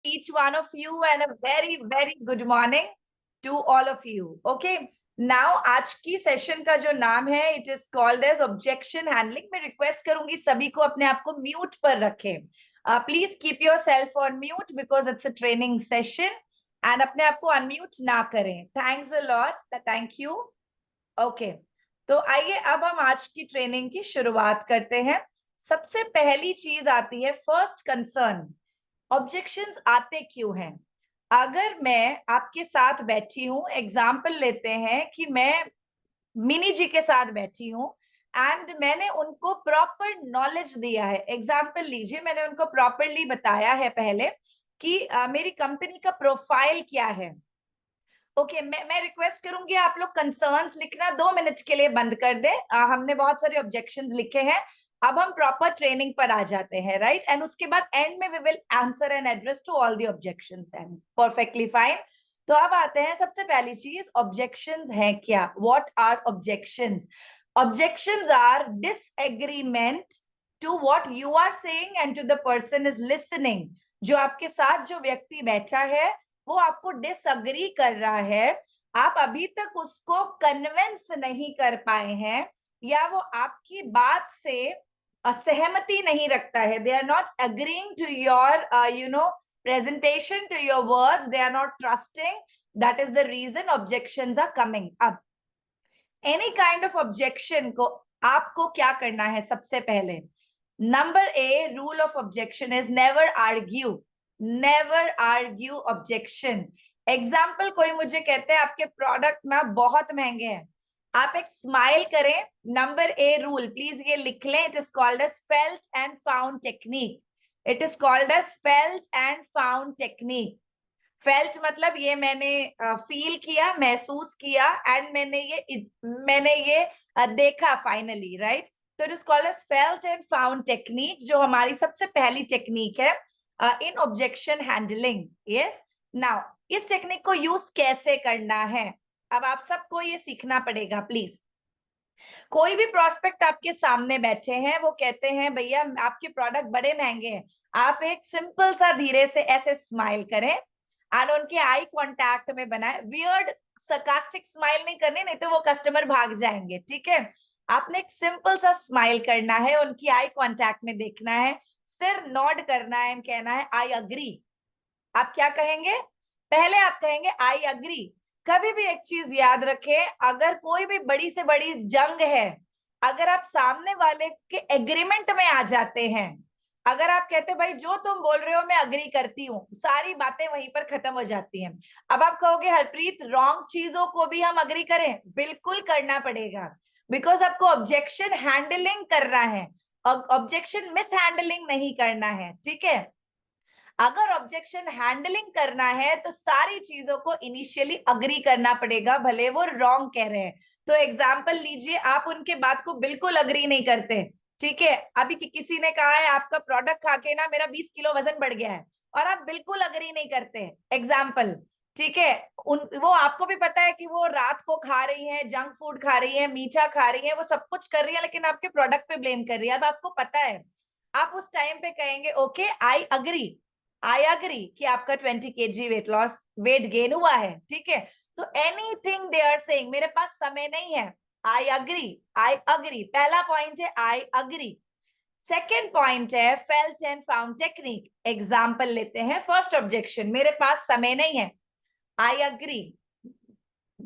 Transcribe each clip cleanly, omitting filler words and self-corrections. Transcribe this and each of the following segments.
each one of you and a very very good morning to all of you. Okay, now आज की session का जो नाम है it is called as objection handling. मैं request करूंगी सभी को अपने आप को म्यूट पर रखें. Please keep yourself on mute because it's a training session and अपने आप को unmute ना करें. Thanks a lot. Thank you. Okay. तो आइए अब हम आज की ट्रेनिंग की शुरुआत करते हैं. सबसे पहली चीज आती है फर्स्ट कंसर्न. ऑब्जेक्शंस आते क्यों हैं? अगर मैं आपके साथ बैठी हूं, एग्जाम्पल लेते हैं कि मैं मिनी जी के साथ बैठी हूं एंड मैंने उनको प्रॉपर नॉलेज दिया है. एग्जाम्पल लीजिए, मैंने उनको प्रॉपरली बताया है पहले कि मेरी कंपनी का प्रोफाइल क्या है. ओके, मैं रिक्वेस्ट करूंगी आप लोग कंसर्न्स लिखना 2 मिनट के लिए बंद कर दे. हमने बहुत सारे ऑब्जेक्शंस लिखे हैं. अब हम प्रॉपर ट्रेनिंग पर आ जाते हैं, राइट? एंड उसके बाद एंड में we will answer and address to all the objections. Then perfectly fine. तो अब आते हैं सबसे पहली चीज, ऑब्जेक्शंस हैं क्या? What are objections? Objections are disagreement to what you are saying and to the person is listening. जो आपके साथ जो व्यक्ति बैठा है वो आपको डिसअग्री कर रहा है, आप अभी तक उसको कन्विंस नहीं कर पाए हैं या वो आपकी बात से असहमति नहीं रखता है. They are not agreeing to your presentation, to your words. They are not trusting. That is the reason objections are coming up. Any kind of objection को आपको क्या करना है? सबसे पहले number a rule of objection is never argue. Never argue objection. Example, कोई मुझे कहते हैं आपके प्रोडक्ट ना बहुत महंगे हैं, आप एक स्माइल करें. नंबर ए रूल प्लीज ये लिख लें. It is called as felt and found technique. It is called as felt and found technique. Felt मतलब ये मैंने फील किया, महसूस किया, एंड मैंने ये देखा फाइनली, राइट? तो it is called as felt and found technique, जो हमारी सबसे पहली टेक्निक है in objection handling. Yes, now इस टेक्निक को यूज कैसे करना है अब आप सबको ये सीखना पड़ेगा प्लीज. कोई भी प्रोस्पेक्ट आपके सामने बैठे हैं, वो कहते हैं भैया आपके प्रोडक्ट बड़े महंगे हैं. आप एक सिंपल सा धीरे से ऐसे स्माइल करें और उनके आई कांटेक्ट में बनाए. वियर्ड सरकास्टिक स्माइल नहीं करनी, नहीं तो वो कस्टमर भाग जाएंगे. ठीक है, आपने एक सिंपल सा स्माइल करना है, उनकी आई कांटेक्ट में देखना है, सिर नॉड करना है, कहना है आई अग्री. आप क्या कहेंगे? पहले आप कहेंगे आई अग्री. कभी भी एक चीज याद रखें, अगर कोई भी बड़ी से बड़ी जंग है, अगर आप सामने वाले के एग्रीमेंट में आ जाते हैं, अगर आप कहते भाई जो तुम बोल रहे हो मैं अग्री करती हूँ, सारी बातें वहीं पर खत्म हो जाती हैं. अब आप कहोगे हरप्रीत रॉन्ग चीजों को भी हम अग्री करें? बिल्कुल करना पड़ेगा, बिकॉज आपको ऑब्जेक्शन हैंडलिंग करना है, ऑब्जेक्शन मिस हैंडलिंग नहीं करना है. ठीक है, अगर ऑब्जेक्शन हैंडलिंग करना है तो सारी चीजों को इनिशियली अग्री करना पड़ेगा, भले वो रॉन्ग कह रहे हैं. तो एग्जाम्पल लीजिए, आप उनके बात को बिल्कुल अग्री नहीं करते. ठीक है, अभी किसी ने कहा है आपका प्रोडक्ट खा के ना मेरा 20 किलो वजन बढ़ गया है, और आप बिल्कुल अग्री नहीं करते. एग्जाम्पल, ठीक है, वो आपको भी पता है कि वो रात को खा रही है, जंक फूड खा रही है, मीठा खा रही है, वो सब कुछ कर रही है, लेकिन आपके प्रोडक्ट पे ब्लेम कर रही है. अब आपको पता है, आप उस टाइम पे कहेंगे okay I agree. I agree कि आपका 20 kg वेट गेन हुआ है. ठीक है, तो एनीथिंग दे आर सेइंग, मेरे पास समय नहीं है, आई अग्री. आई अग्री पहला पॉइंट है, आई अग्री. सेकेंड पॉइंट है felt and found technique. Example लेते हैं, फर्स्ट ऑब्जेक्शन, मेरे पास समय नहीं है, I agree.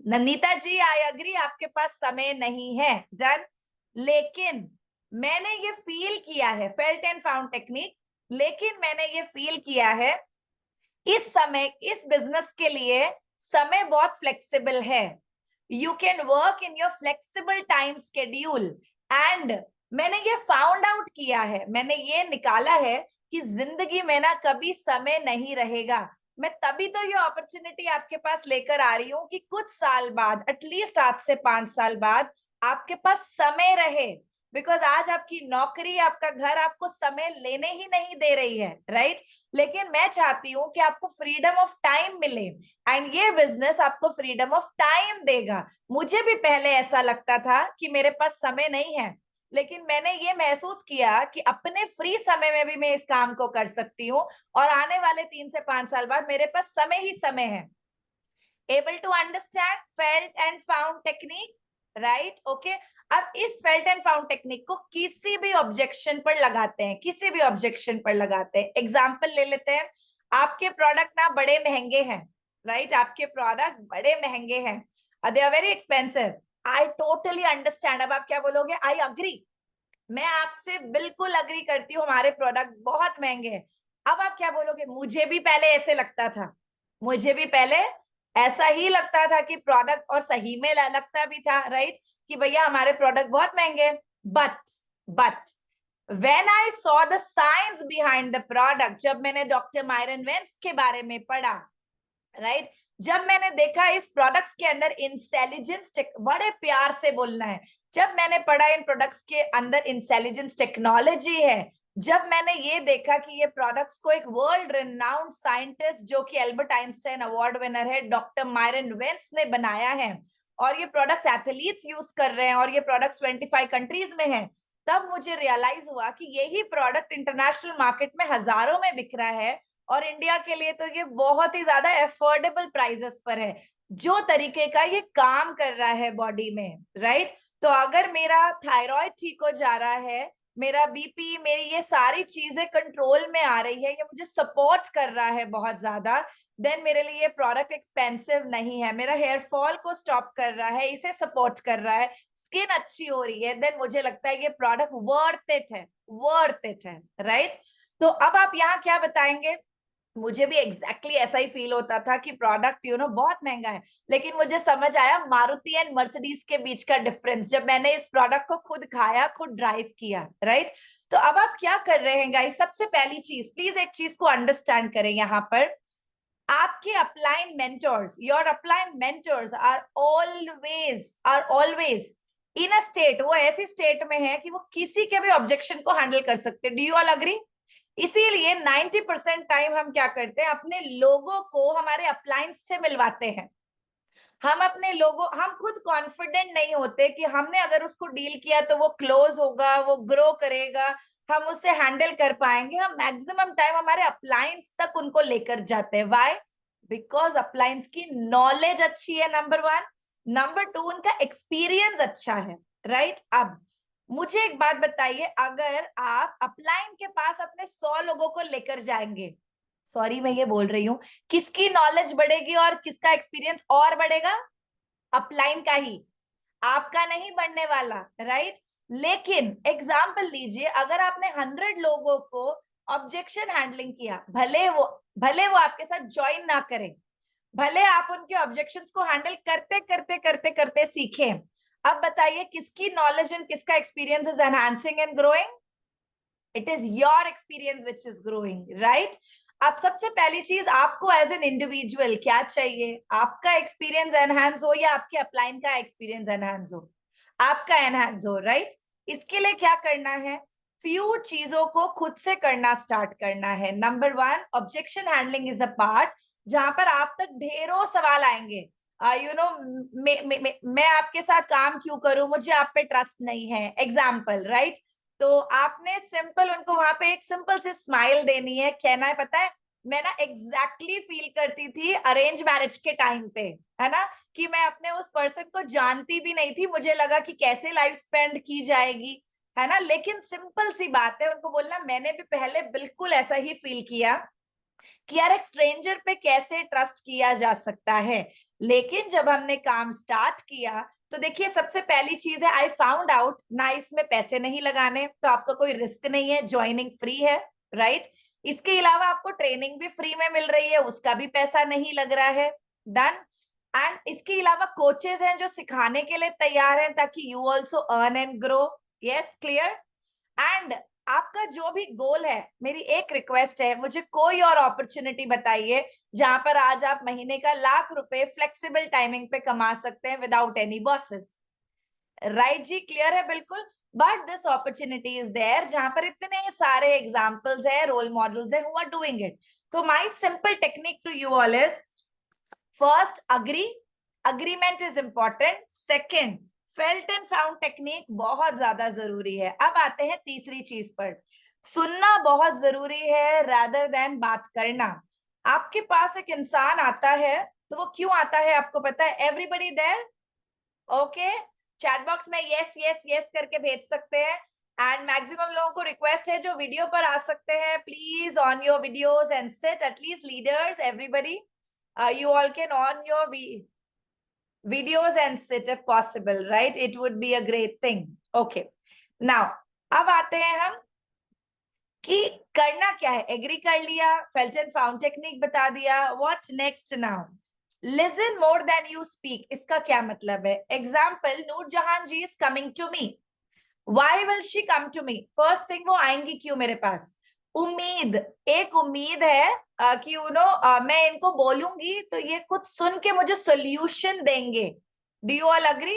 Nandita ji I agree, आपके पास समय नहीं है, डन. लेकिन मैंने ये फील किया है, फेल्ट एंड फाउंड टेक्निक, लेकिन मैंने ये फील किया है इस समय इस बिजनेस के लिए समय बहुत फ्लेक्सिबल है. You can work in your flexible time schedule. And मैंने ये फाउंड आउट किया है, मैंने ये निकाला है कि जिंदगी में ना कभी समय नहीं रहेगा. मैं तभी तो ये अपॉर्चुनिटी आपके पास लेकर आ रही हूँ कि कुछ साल बाद, एटलीस्ट आज से 5 साल बाद, आपके पास समय रहे. बिकॉज आज आपकी नौकरी, आपका घर आपको समय लेने ही नहीं दे रही है, राइट? लेकिन मैं चाहती हूँ कि आपको फ्रीडम ऑफ टाइम मिले, एंड ये बिजनेस आपको फ्रीडम ऑफ टाइम देगा. मुझे भी पहले ऐसा लगता था कि मेरे पास समय नहीं है, लेकिन मैंने ये महसूस किया कि अपने फ्री समय में भी मैं इस काम को कर सकती हूँ और आने वाले 3 से 5 साल बाद मेरे पास समय ही समय है। Able to understand felt and found technique, right? Okay. अब इस felt and found technique को किसी भी ऑब्जेक्शन पर लगाते हैं, किसी भी ऑब्जेक्शन पर लगाते हैं। एग्जाम्पल ले लेते हैं, आपके प्रोडक्ट ना बड़े महंगे हैं, राइट? आपके प्रोडक्ट बड़े महंगे हैं, they are very expensive. I totally understand. अब आप क्या बोलोगे? I agree. मैं आपसे बिल्कुल अग्री करती हूँ, हमारे प्रोडक्ट बहुत महंगे हैं। अब आप क्या बोलोगे? मुझे भी पहले ऐसे लगता था, मुझे भी पहले ऐसा ही लगता था कि प्रोडक्ट, और सही में लगता भी था, राइट? कि भैया हमारे प्रोडक्ट बहुत महंगे हैं। But when I saw the science behind the product, जब मैंने डॉक्टर मायरन वेंस के बारे में पढ़ा, राइट? जब मैंने देखा इस प्रोडक्ट्स के अंदर इंटेलिजेंस, बड़े प्यार से बोलना है, जब मैंने पढ़ा इन प्रोडक्ट्स के अंदर इंटेलिजेंस टेक्नोलॉजी है, जब मैंने ये देखा कि ये प्रोडक्ट्स को एक वर्ल्ड रिनाउंड साइंटिस्ट जो कि एल्बर्ट आइंस्टाइन अवार्ड विनर है, डॉक्टर मायरन वेंस ने बनाया है, और ये प्रोडक्ट्स एथलीट्स यूज कर रहे हैं, और ये प्रोडक्ट्स 25 कंट्रीज में हैं, तब मुझे रियलाइज हुआ कि यही प्रोडक्ट इंटरनेशनल मार्केट में हजारों में बिक रहा है, और इंडिया के लिए तो ये बहुत ही ज्यादा एफोर्डेबल प्राइसेस पर है, जो तरीके का ये काम कर रहा है बॉडी में, राइट? तो अगर मेरा थायराइड ठीक हो जा रहा है, मेरा बीपी, मेरी ये सारी चीजें कंट्रोल में आ रही है, ये मुझे सपोर्ट कर रहा है बहुत ज्यादा, देन मेरे लिए ये प्रोडक्ट एक्सपेंसिव नहीं है। मेरा हेयर फॉल को स्टॉप कर रहा है, इसे सपोर्ट कर रहा है, स्किन अच्छी हो रही है, देन मुझे लगता है ये प्रोडक्ट वर्थ इट है, वर्थ इट है, राइट? तो अब आप यहाँ क्या बताएंगे? मुझे भी एग्जैक्टली ऐसा ही फील होता था कि प्रोडक्ट बहुत महंगा है, लेकिन मुझे समझ आया मारुति एंड मर्सिडीज के बीच का डिफरेंस जब मैंने इस प्रोडक्ट को खुद खाया, खुद ड्राइव किया, राइट? तो अब आप क्या कर रहे हैं गाइस? सबसे पहली चीज, प्लीज एक चीज को अंडरस्टैंड करें यहाँ पर, आपके upline mentors, your upline mentors are always in a state, वो ऐसी स्टेट में है कि वो किसी के भी ऑब्जेक्शन को हैंडल कर सकते। Do you all agree? इसीलिए 90% टाइम हम क्या करते हैं, अपने लोगों को हमारे अपलायंस से मिलवाते हैं। हम अपने लोगों, हम खुद कॉन्फिडेंट नहीं होते कि हमने अगर उसको डील किया तो वो क्लोज होगा, वो ग्रो करेगा, हम उससे हैंडल कर पाएंगे। हम मैक्सिमम टाइम हमारे अपलायंस तक उनको लेकर जाते हैं। व्हाई? बिकॉज अपलायंस की नॉलेज अच्छी है, नंबर वन। नंबर टू, उनका एक्सपीरियंस अच्छा है, राइट? अब मुझे एक बात बताइए, अगर आप अपलाइन के पास अपने 100 लोगों को लेकर जाएंगे, सॉरी मैं ये बोल रही हूँ, किसकी नॉलेज बढ़ेगी और किसका एक्सपीरियंस और बढ़ेगा? अपलाइन का ही, आपका नहीं बढ़ने वाला, राइट? लेकिन एग्जाम्पल लीजिए, अगर आपने 100 लोगों को ऑब्जेक्शन हैंडलिंग किया, भले वो आपके साथ ज्वाइन ना करें, भले आप उनके ऑब्जेक्शंस को हैंडल करते करते करते करते सीखें, अब बताइए किसकी नॉलेज एंड किसका experience is enhancing and growing? It is your experience which is growing, right? अब सबसे पहली चीज, आपको एज एन इंडिविजुअल क्या चाहिए? आपका एक्सपीरियंस एनहांस हो या आपके अपलाइन का एक्सपीरियंस एनहांस हो? आपका एनहांस हो, राइट? इसके लिए क्या करना है? फ्यू चीजों को खुद से करना स्टार्ट करना है। Number one, objection handling is a part जहां पर आप तक ढेरों सवाल आएंगे। मैं आपके साथ काम क्यों करूं, मुझे आप पे ट्रस्ट नहीं है, एग्जाम्पल, राइट? तो आपने सिंपल उनको वहां पे एक सिंपल सी स्माइल देनी है, कहना है, पता है मैं ना एग्जैक्टली फील करती थी अरेंज मैरिज के टाइम पे, है ना, कि मैं अपने उस पर्सन को जानती भी नहीं थी, मुझे लगा कि कैसे लाइफ स्पेंड की जाएगी, है ना? लेकिन सिंपल सी बात है उनको बोलना, मैंने भी पहले बिल्कुल ऐसा ही फील किया कि यार एक स्ट्रेंजर पे कैसे ट्रस्ट किया जा सकता है। लेकिन जब हमने काम स्टार्ट किया, तो देखिए सबसे पहली चीज है, आई फाउंड आउट ना इसमें पैसे नहीं लगाने, तो आपका कोई रिस्क नहीं है, ज्वाइनिंग फ्री है, राइट? इसके अलावा आपको ट्रेनिंग भी फ्री में मिल रही है, उसका भी पैसा नहीं लग रहा है, डन। एंड इसके अलावा कोचेस हैं जो सिखाने के लिए तैयार हैं ताकि you also earn and grow. Yes, clear? And आपका जो भी गोल है, मेरी एक रिक्वेस्ट है, मुझे कोई और अपॉर्चुनिटी बताइए जहां पर आज आप महीने का ₹1,00,000 फ्लेक्सिबल टाइमिंग पे कमा सकते हैं विदाउट एनी बॉसेस, राइट जी? क्लियर है बिल्कुल? But this opportunity is there जहां पर इतने सारे एग्जांपल्स है, रोल मॉडल्स है हु आर डूइंग इट। तो my simple technique to you all is, first agree, agreement is important. Second, felt and found technique बहुत ज्यादा जरूरी है। अब आते हैं तीसरी चीज पर, सुनना बहुत जरूरी है रादर देन बात करना। आपके पास एक इंसान आता है तो वो क्यों आता है आपको पता है? Everybody there, okay, chat box में यस यस यस करके भेज सकते हैं। एंड मैक्सिमम लोगों को रिक्वेस्ट है जो वीडियो पर आ सकते हैं, please on your videos and sit, at least leaders, everybody, you all can on your videos and sit if possible, right? It would be a great thing. Okay, now अब आते हैं हम कि करना क्या है। एग्री कर लिया, फेल्ट एंड फाउंड टेक्निक बता दिया, what next now? Listen more than you speak. इसका क्या मतलब है? Example, Noorjahan ji is coming to me. Why will she come to me? First thing, वो आएंगी क्यों मेरे पास? उम्मीद, एक उम्मीद है कि मैं इनको बोलूंगी तो ये कुछ सुन के मुझे सोल्यूशन देंगे। Do you all agree?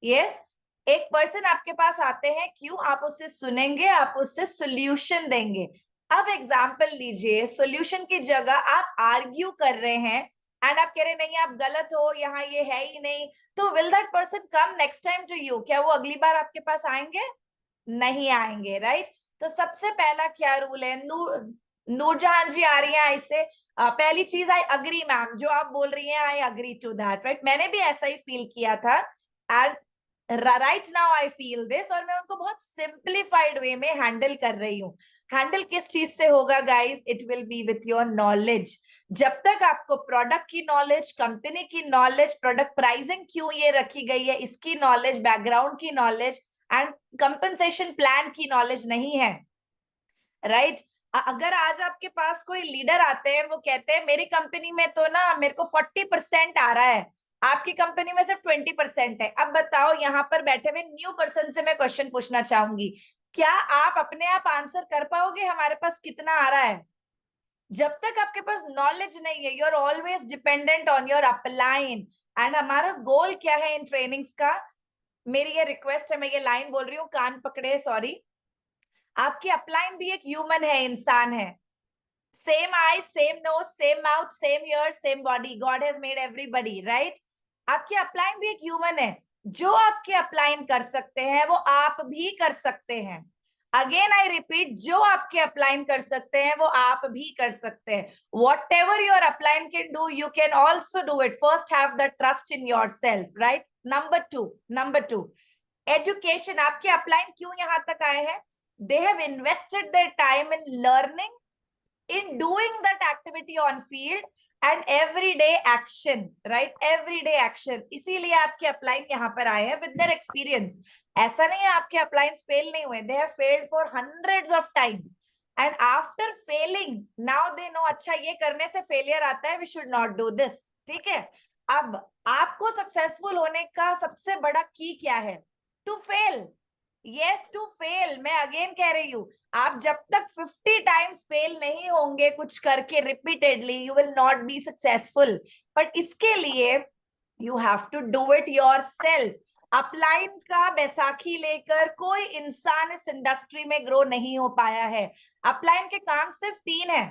Yes. एक पर्सन आपके पास आते हैं, क्यों? आप उससे सुनेंगे, आप उससे सोल्यूशन देंगे। अब एग्जाम्पल लीजिए, सोल्यूशन की जगह आप आर्ग्यू कर रहे हैं एंड आप कह रहे नहीं आप गलत हो, यहाँ ये है ही नहीं, तो will that person come next time to you? क्या वो अगली बार आपके पास आएंगे? नहीं आएंगे, राइट? तो सबसे पहला क्या रूल है? नूरजहां जी आ रही है ऐसे, पहली चीज, आई अग्री मैम, जो आप बोल रही हैं I agree to that, right? मैंने भी ऐसा ही फील किया था and right now I feel this, और मैं उनको बहुत सिंप्लीफाइड वे में हैंडल कर रही हूँ। हैंडल किस चीज से होगा guys? It will be with your knowledge. जब तक आपको प्रोडक्ट की नॉलेज, कंपनी की नॉलेज, प्रोडक्ट प्राइसिंग क्यों ये रखी गई है इसकी नॉलेज, बैकग्राउंड की नॉलेज एंड कंपनसेशन प्लान की नॉलेज नहीं है, राइट? अगर आज आपके पास कोई लीडर आते हैं, वो कहते हैं मेरी कंपनी में तो ना मेरे को 40% आ रहा है, आपकी कंपनी में सिर्फ 20% है। अब बताओ, यहाँ पर बैठे हुए न्यू पर्सन से मैं क्वेश्चन पूछना चाहूंगी, क्या आप अपने आप आंसर कर पाओगे हमारे पास कितना आ रहा है? जब तक आपके पास नॉलेज नहीं है, you are always dependent on your upline. And हमारा गोल क्या है इन ट्रेनिंग्स का? मेरी ये रिक्वेस्ट है, मैं ये लाइन बोल रही हूँ, कान पकड़े, सॉरी। आपकी अपलाइन भी एक ह्यूमन है, इंसान है। Same eye, same nose, same mouth, same ear, same body, God has made everybody, right? आपकी अपलाइन भी एक ह्यूमन है। जो आपके अपलाइन कर सकते हैं वो आप भी कर सकते हैं। अगेन आई रिपीट, जो आपके अपलाइन कर सकते हैं वो आप भी कर सकते हैं। What ever your upline can do, you can also do it. First have the trust in your self, right? Number two, education. आपके अपलाइन क्यों यहाँ तक आए हैं? They have invested their time in learning, in doing that activity on field and everyday action, right? Everyday action, इसीलिए आपके upline यहाँ पर आए हैं with their experience। ऐसा नहीं है आपके अपलाइंस फेल नहीं हुए, they have failed for hundreds of time and after failing now they know, अच्छा ये करने से फेलियर आता है, we should not do this, ठीक है? अब आपको सक्सेसफुल होने का सबसे बड़ा की क्या है? To fail, yes, to fail. मैं अगेन कह रही हूँ, आप जब तक 50 टाइम्स फेल नहीं होंगे कुछ करके repeatedly, you will not be successful. But इसके लिए you have to do it yourself. Upline का बैसाखी लेकर कोई इंसान इस इंडस्ट्री में ग्रो नहीं हो पाया है। अपलाइन के काम सिर्फ 3 है।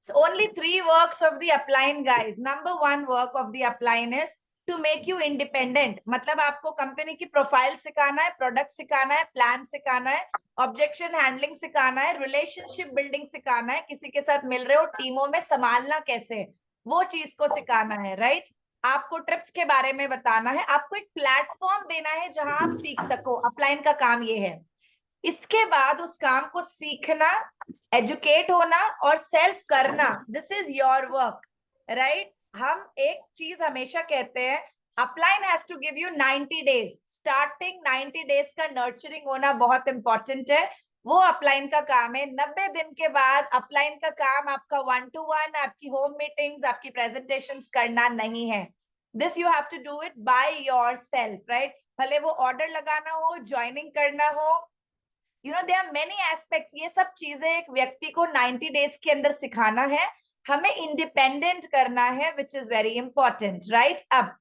Only 3 works of the upline guys. Number 1 work of the upline is to make you independent. मतलब आपको कंपनी की प्रोफाइल सिखाना है, प्रोडक्ट सिखाना है, प्लान सिखाना है, ऑब्जेक्शन हैंडलिंग सिखाना है, रिलेशनशिप बिल्डिंग सिखाना है, किसी के साथ मिल रहे हो टीमों में संभालना कैसे है वो चीज को सिखाना है, राइट? आपको ट्रिप्स के बारे में बताना है, आपको एक प्लेटफॉर्म देना है जहां आप सीख सको। अपलाइन का काम ये है। इसके बाद उस काम को सीखना, एजुकेट होना और सेल्फ करना, this is your work, right? हम एक चीज हमेशा कहते हैं, upline has to give you 90 days. Starting 90 days का नर्चरिंग होना बहुत इंपॉर्टेंट है, वो अपलाइन का काम है। 90 दिन के बाद अपलाइन का काम आपका 1-to-1, आपकी होम मीटिंग्स, आपकी प्रेजेंटेशंस करना नहीं है। This you have to do it by yourself, right? भले वो ऑर्डर लगाना हो, ज्वाइनिंग करना हो, देयर आर मेनी एस्पेक्ट्स। ये सब चीजें एक व्यक्ति को 90 डेज के अंदर सिखाना है, हमें इंडिपेंडेंट करना है, which is very important, right? अब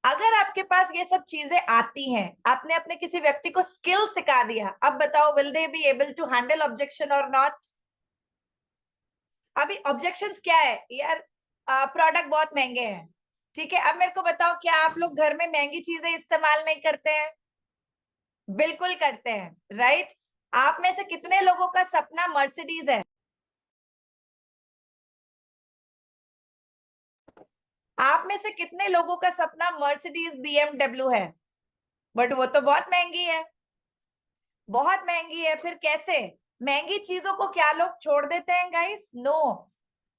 अगर आपके पास ये सब चीजें आती हैं, आपने अपने किसी व्यक्ति को स्किल सिखा दिया, अब बताओ will they be able to handle objection और नॉट? अभी ऑब्जेक्शंस क्या है यार? प्रोडक्ट बहुत महंगे हैं, ठीक है? अब मेरे को बताओ, क्या आप लोग घर में महंगी चीजें इस्तेमाल नहीं करते हैं? बिल्कुल करते हैं, राइट? आप में से कितने लोगों का सपना मर्सिडीज है? आप में से कितने लोगों का सपना मर्सिडीज बीएमडब्ल्यू है? बट वो तो बहुत महंगी है, बहुत महंगी है। फिर कैसे? महंगी चीजों को क्या लोग छोड़ देते हैं guys? No,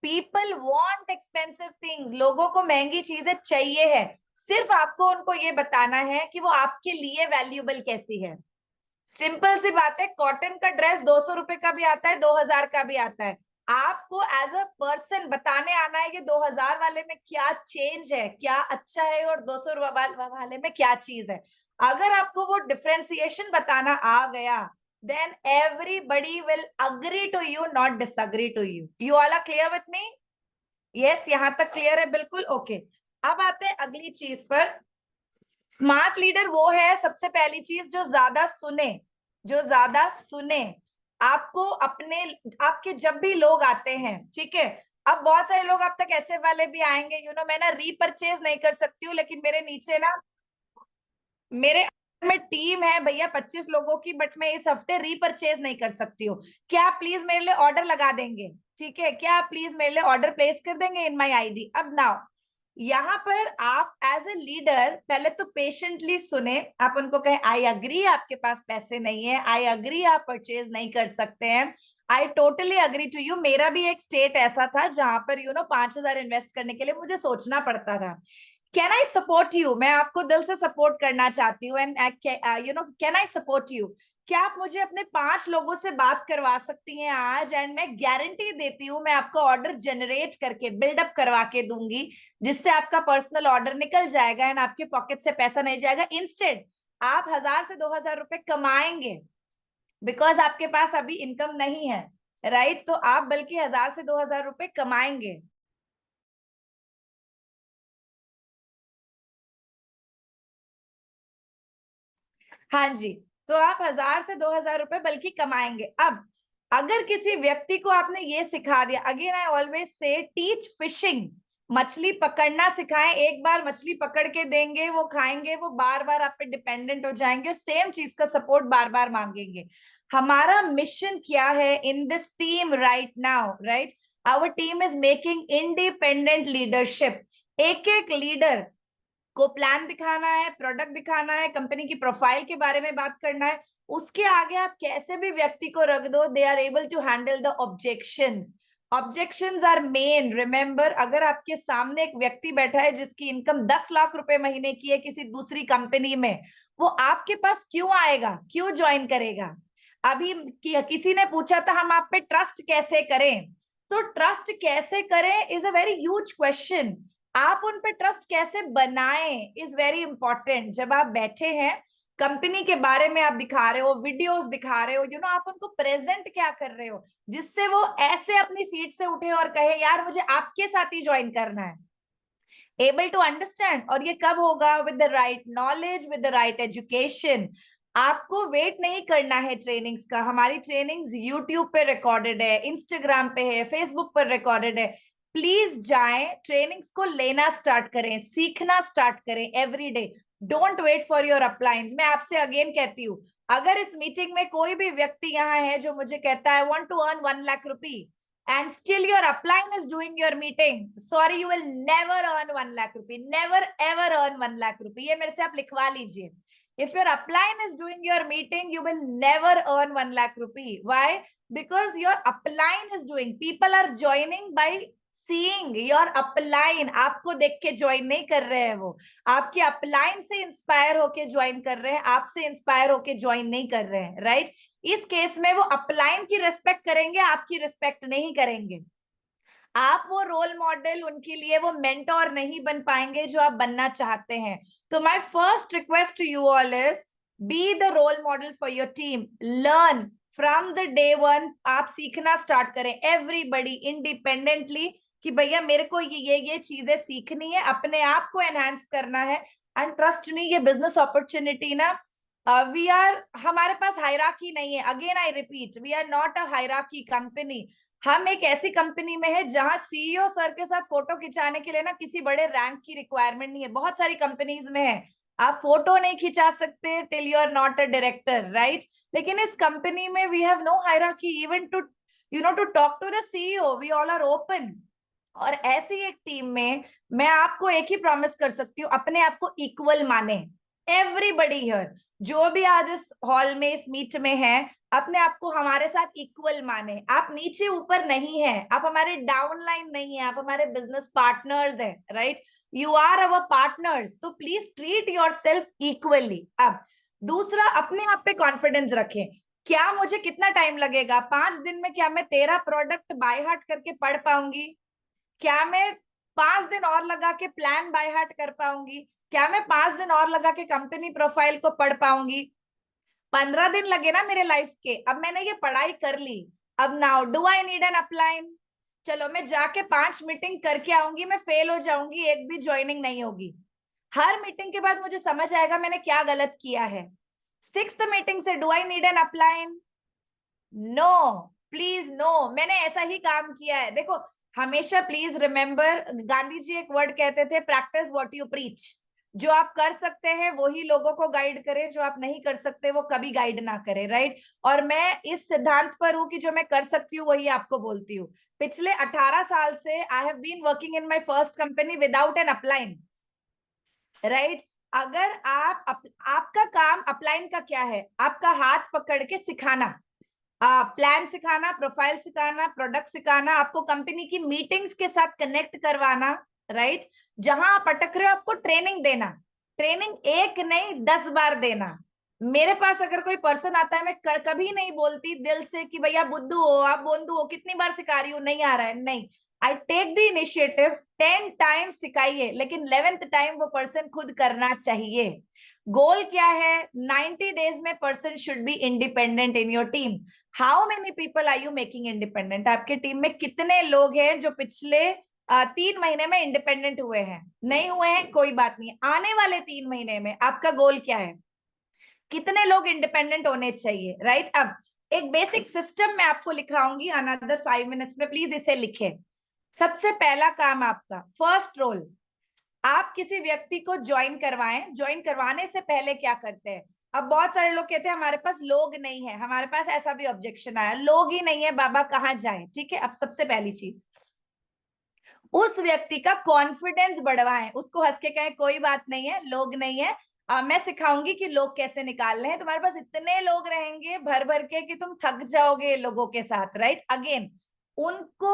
people want expensive things. लोगों को महंगी चीजें चाहिए है, सिर्फ आपको उनको ये बताना है कि वो आपके लिए वैल्यूएबल कैसी है। सिंपल सी बात है, कॉटन का ड्रेस 200 रुपए का भी आता है, 2000 का भी आता है। आपको एज अ पर्सन बताने आना है कि 2000 वाले में क्या चेंज है, क्या अच्छा है, और 200 वाले में क्या चीज है। अगर आपको वो डिफरेंशिएशन बताना आ गया, then everybody will agree to you, not disagree to you. You all are clear with me? Yes, यहाँ तक क्लियर है बिल्कुल? ओके अब आते हैं अगली चीज पर। स्मार्ट लीडर वो है, सबसे पहली चीज, जो ज्यादा सुने, जो ज्यादा सुने। आपको अपने, आपके जब भी लोग आते हैं, ठीक है, अब बहुत सारे लोग अब तक ऐसे वाले भी आएंगे, मैं ना रीपरचेज नहीं कर सकती हूँ, लेकिन मेरे नीचे ना, मेरे में टीम है भैया 25 लोगों की, बट मैं इस हफ्ते रीपरचेज नहीं कर सकती हूँ। क्या आप प्लीज मेरे लिए ऑर्डर लगा देंगे? ठीक है, क्या आप प्लीज मेरे लिए ऑर्डर प्लेस कर देंगे इन माई आईडी? अब नाउ यहाँ पर आप एज ए लीडर पहले तो पेशेंटली सुने, आप उनको कहें आई अग्री आपके पास पैसे नहीं है, आई अग्री आप परचेज नहीं कर सकते हैं, I totally agree to you. मेरा भी एक स्टेट ऐसा था जहां पर 5,000 इन्वेस्ट करने के लिए मुझे सोचना पड़ता था। Can I support you? मैं आपको दिल से सपोर्ट करना चाहती हूँ, and can I support you? क्या आप मुझे अपने 5 लोगों से बात करवा सकती हैं आज? एंड मैं गारंटी देती हूँ, मैं आपको ऑर्डर जनरेट करके बिल्डअप करवा के दूंगी, जिससे आपका पर्सनल ऑर्डर निकल जाएगा एंड आपके पॉकेट से पैसा नहीं जाएगा। इंस्टेड आप 1000 से 2000 रुपए कमाएंगे, बिकॉज आपके पास अभी इनकम नहीं है, राइट? तो आप बल्कि 1000 से 2000 रुपए कमाएंगे। हाँ जी, तो आप 1000 से 2000 रुपए बल्कि कमाएंगे। अब अगर किसी व्यक्ति को आपने ये सिखा दिया, again I always say teach fishing, मछली पकड़ना सिखाएं। एक बार मछली पकड़ के देंगे, वो खाएंगे, वो बार बार आप पे डिपेंडेंट हो जाएंगे, सेम चीज का सपोर्ट बार बार मांगेंगे। हमारा मिशन क्या है in this team right now, right? Our team is making independent leadership. एक एक लीडर को प्लान दिखाना है, प्रोडक्ट दिखाना है, कंपनी की प्रोफाइल के बारे में बात करना है। उसके आगे आप कैसे भी व्यक्ति को रख दो, they are able to handle the objections. Objections are main, remember. अगर आपके सामने एक व्यक्ति बैठा है जिसकी इनकम 10 लाख रुपए महीने की है किसी दूसरी कंपनी में, वो आपके पास क्यों आएगा, क्यों ज्वाइन करेगा? अभी किसी ने पूछा था हम आप पे ट्रस्ट कैसे करें, तो ट्रस्ट कैसे करें is a very huge question. आप उन पे ट्रस्ट कैसे बनाएं इज वेरी इंपॉर्टेंट। जब आप बैठे हैं, कंपनी के बारे में आप दिखा रहे हो, वीडियोस दिखा रहे हो, आप उनको प्रेजेंट क्या कर रहे हो, जिससे वो ऐसे अपनी सीट से उठे और कहे यार मुझे आपके साथ ही ज्वाइन करना है। Able to understand. और ये कब होगा? With the right knowledge, with the right education. आपको वेट नहीं करना है ट्रेनिंग्स का। हमारी ट्रेनिंग्स यूट्यूब पे रिकॉर्डेड है, इंस्टाग्राम पे है, फेसबुक पर रिकॉर्डेड है। प्लीज जाएं, ट्रेनिंग्स को लेना स्टार्ट करें, सीखना स्टार्ट करें every day. Don't wait for your uplines. मैं आपसे अगेन कहती हूँ, अगर इस मीटिंग में कोई भी व्यक्ति यहाँ है जो मुझे कहता है want to earn 1 lakh rupee, and still your upline is doing your meeting, sorry, you will never earn 1 lakh rupee, never ever earn 1 lakh rupee। ये मेरे से आप लिखवा लीजिए। If your upline is doing your meeting, you will never earn 1 lakh rupee. Why? Because your upline is doing, people are joining by seeing your upline। आपको देख के join नहीं कर रहे हैं, वो आपके अपलाइन से इंस्पायर होके ज्वाइन कर रहे हैं, आपसे इंस्पायर होके ज्वाइन नहीं कर रहे हैं, राइट? इस केस में वो अपलाइन की रिस्पेक्ट करेंगे, आपकी रिस्पेक्ट नहीं करेंगे। आप वो रोल मॉडल उनके लिए, वो मेंटोर नहीं बन पाएंगे जो आप बनना चाहते हैं। तो my first request to you all is be the role model for your team. Learn from the day one. आप सीखना स्टार्ट करें एवरीबडी इंडिपेंडेंटली, कि भैया मेरे को ये चीजें सीखनी है, अपने आप को एनहांस करना है। एंड ट्रस्ट मी, ये बिजनेस अपॉर्चुनिटी ना, वी आर, हमारे पास हायरार्की नहीं है। Again I repeat, we are not a hierarchy company. हम एक ऐसी कंपनी में है जहां सीईओ सर के साथ फोटो खिंचाने के लिए ना किसी बड़े रैंक की रिक्वायरमेंट नहीं है। बहुत सारी कंपनीज में है आप फोटो नहीं खिंचा सकते till you are not a director, right? लेकिन इस कंपनी में we have no hierarchy, even to to talk to the CEO we all are open. और ऐसी एक टीम में मैं आपको एक ही प्रॉमिस कर सकती हूँ, अपने आप को इक्वल माने। एवरीबडी हियर, जो भी आज इस हॉल में इस मीट में है, अपने आप को हमारे साथ इक्वल माने। आप नीचे ऊपर नहीं है, आप हमारे डाउन लाइन नहीं है, आप हमारे बिजनेस पार्टनर्स है, right? You are our partners, तो please treat yourself equally. अब दूसरा, अपने आप पे कॉन्फिडेंस रखें। क्या मुझे कितना टाइम लगेगा? 5 दिन में क्या मैं 13 प्रोडक्ट बाय हार्ट करके पढ़ पाऊंगी? क्या मैं 5 दिन और लगा के प्लान बाय हार्ट कर पाऊंगी? क्या मैं 5 दिन और लगा के कंपनी प्रोफाइल को पढ़ पाऊंगी? 15 दिन लगे ना मेरे लाइफ के। अब मैंने ये पढ़ाई कर ली, अब now do I need an upline? चलो मैं जाके 5 मीटिंग करके आऊंगी, मैं फेल हो जाऊंगी, एक भी ज्वाइनिंग नहीं होगी। हर मीटिंग के बाद मुझे समझ आएगा मैंने क्या गलत किया है। 6th मीटिंग से do I need an upline? No, please no. मैंने ऐसा ही काम किया है। देखो, हमेशा प्लीज रिमेम्बर, गांधी जी एक वर्ड कहते थे, प्रैक्टिस व्हाट यू प्रीच। जो आप कर सकते हैं वही लोगों को गाइड करे, जो आप नहीं कर सकते वो कभी गाइड ना करे, राइट? और मैं इस सिद्धांत पर हूं कि जो मैं कर सकती हूँ वही आपको बोलती हूँ। पिछले 18 साल से I have been working in my first company without an upline, right? अगर आपका काम अपलाइन का क्या है? आपका हाथ पकड़ के सिखाना, प्लान सिखाना, प्रोफाइल सिखाना, प्रोडक्ट सिखाना, आपको कंपनी की मीटिंग्स के साथ कनेक्ट करवाना, राइट? जहां आप अटक रहे हो आपको ट्रेनिंग देना। ट्रेनिंग एक नहीं 10 बार देना। मेरे पास अगर कोई पर्सन आता है, मैं कभी नहीं बोलती दिल से कि भैया बुद्धू हो, आप बोंदू हो, कितनी बार सिखा रही हो, नहीं आ रहा है, नहीं। I take the initiative, 10 times सिखाइए, लेकिन 11th टाइम वो पर्सन खुद करना चाहिए। गोल क्या है? 90 डेज में person should be independent in your team. How many people are you making independent? आपके टीम में कितने लोग हैं जो पिछले 3 महीने में इंडिपेंडेंट हुए हैं? नहीं हुए हैं, कोई बात नहीं, आने वाले 3 महीने में आपका गोल क्या है? कितने लोग इंडिपेंडेंट होने चाहिए, राइट? अब एक बेसिक सिस्टम मैं आपको लिखाऊंगी अनदर 5 मिनट्स में, प्लीज इसे लिखे। सबसे पहला काम आपका, फर्स्ट रोल, आप किसी व्यक्ति को ज्वाइन करवाएं। ज्वाइन करवाने से पहले क्या करते हैं? अब बहुत सारे लोग कहते हैं हमारे पास लोग नहीं है, हमारे पास ऐसा भी ऑब्जेक्शन आया, लोग ही नहीं है बाबा, कहाँ जाए? ठीक है, अब सबसे पहली चीज, उस व्यक्ति का कॉन्फिडेंस बढ़वाएं। उसको हंस के कहें कोई बात नहीं है, लोग नहीं है, मैं सिखाऊंगी कि लोग कैसे निकालने हैं। तुम्हारे पास इतने लोग रहेंगे भर भर के कि तुम थक जाओगे लोगों के साथ, राइट? अगेन, उनको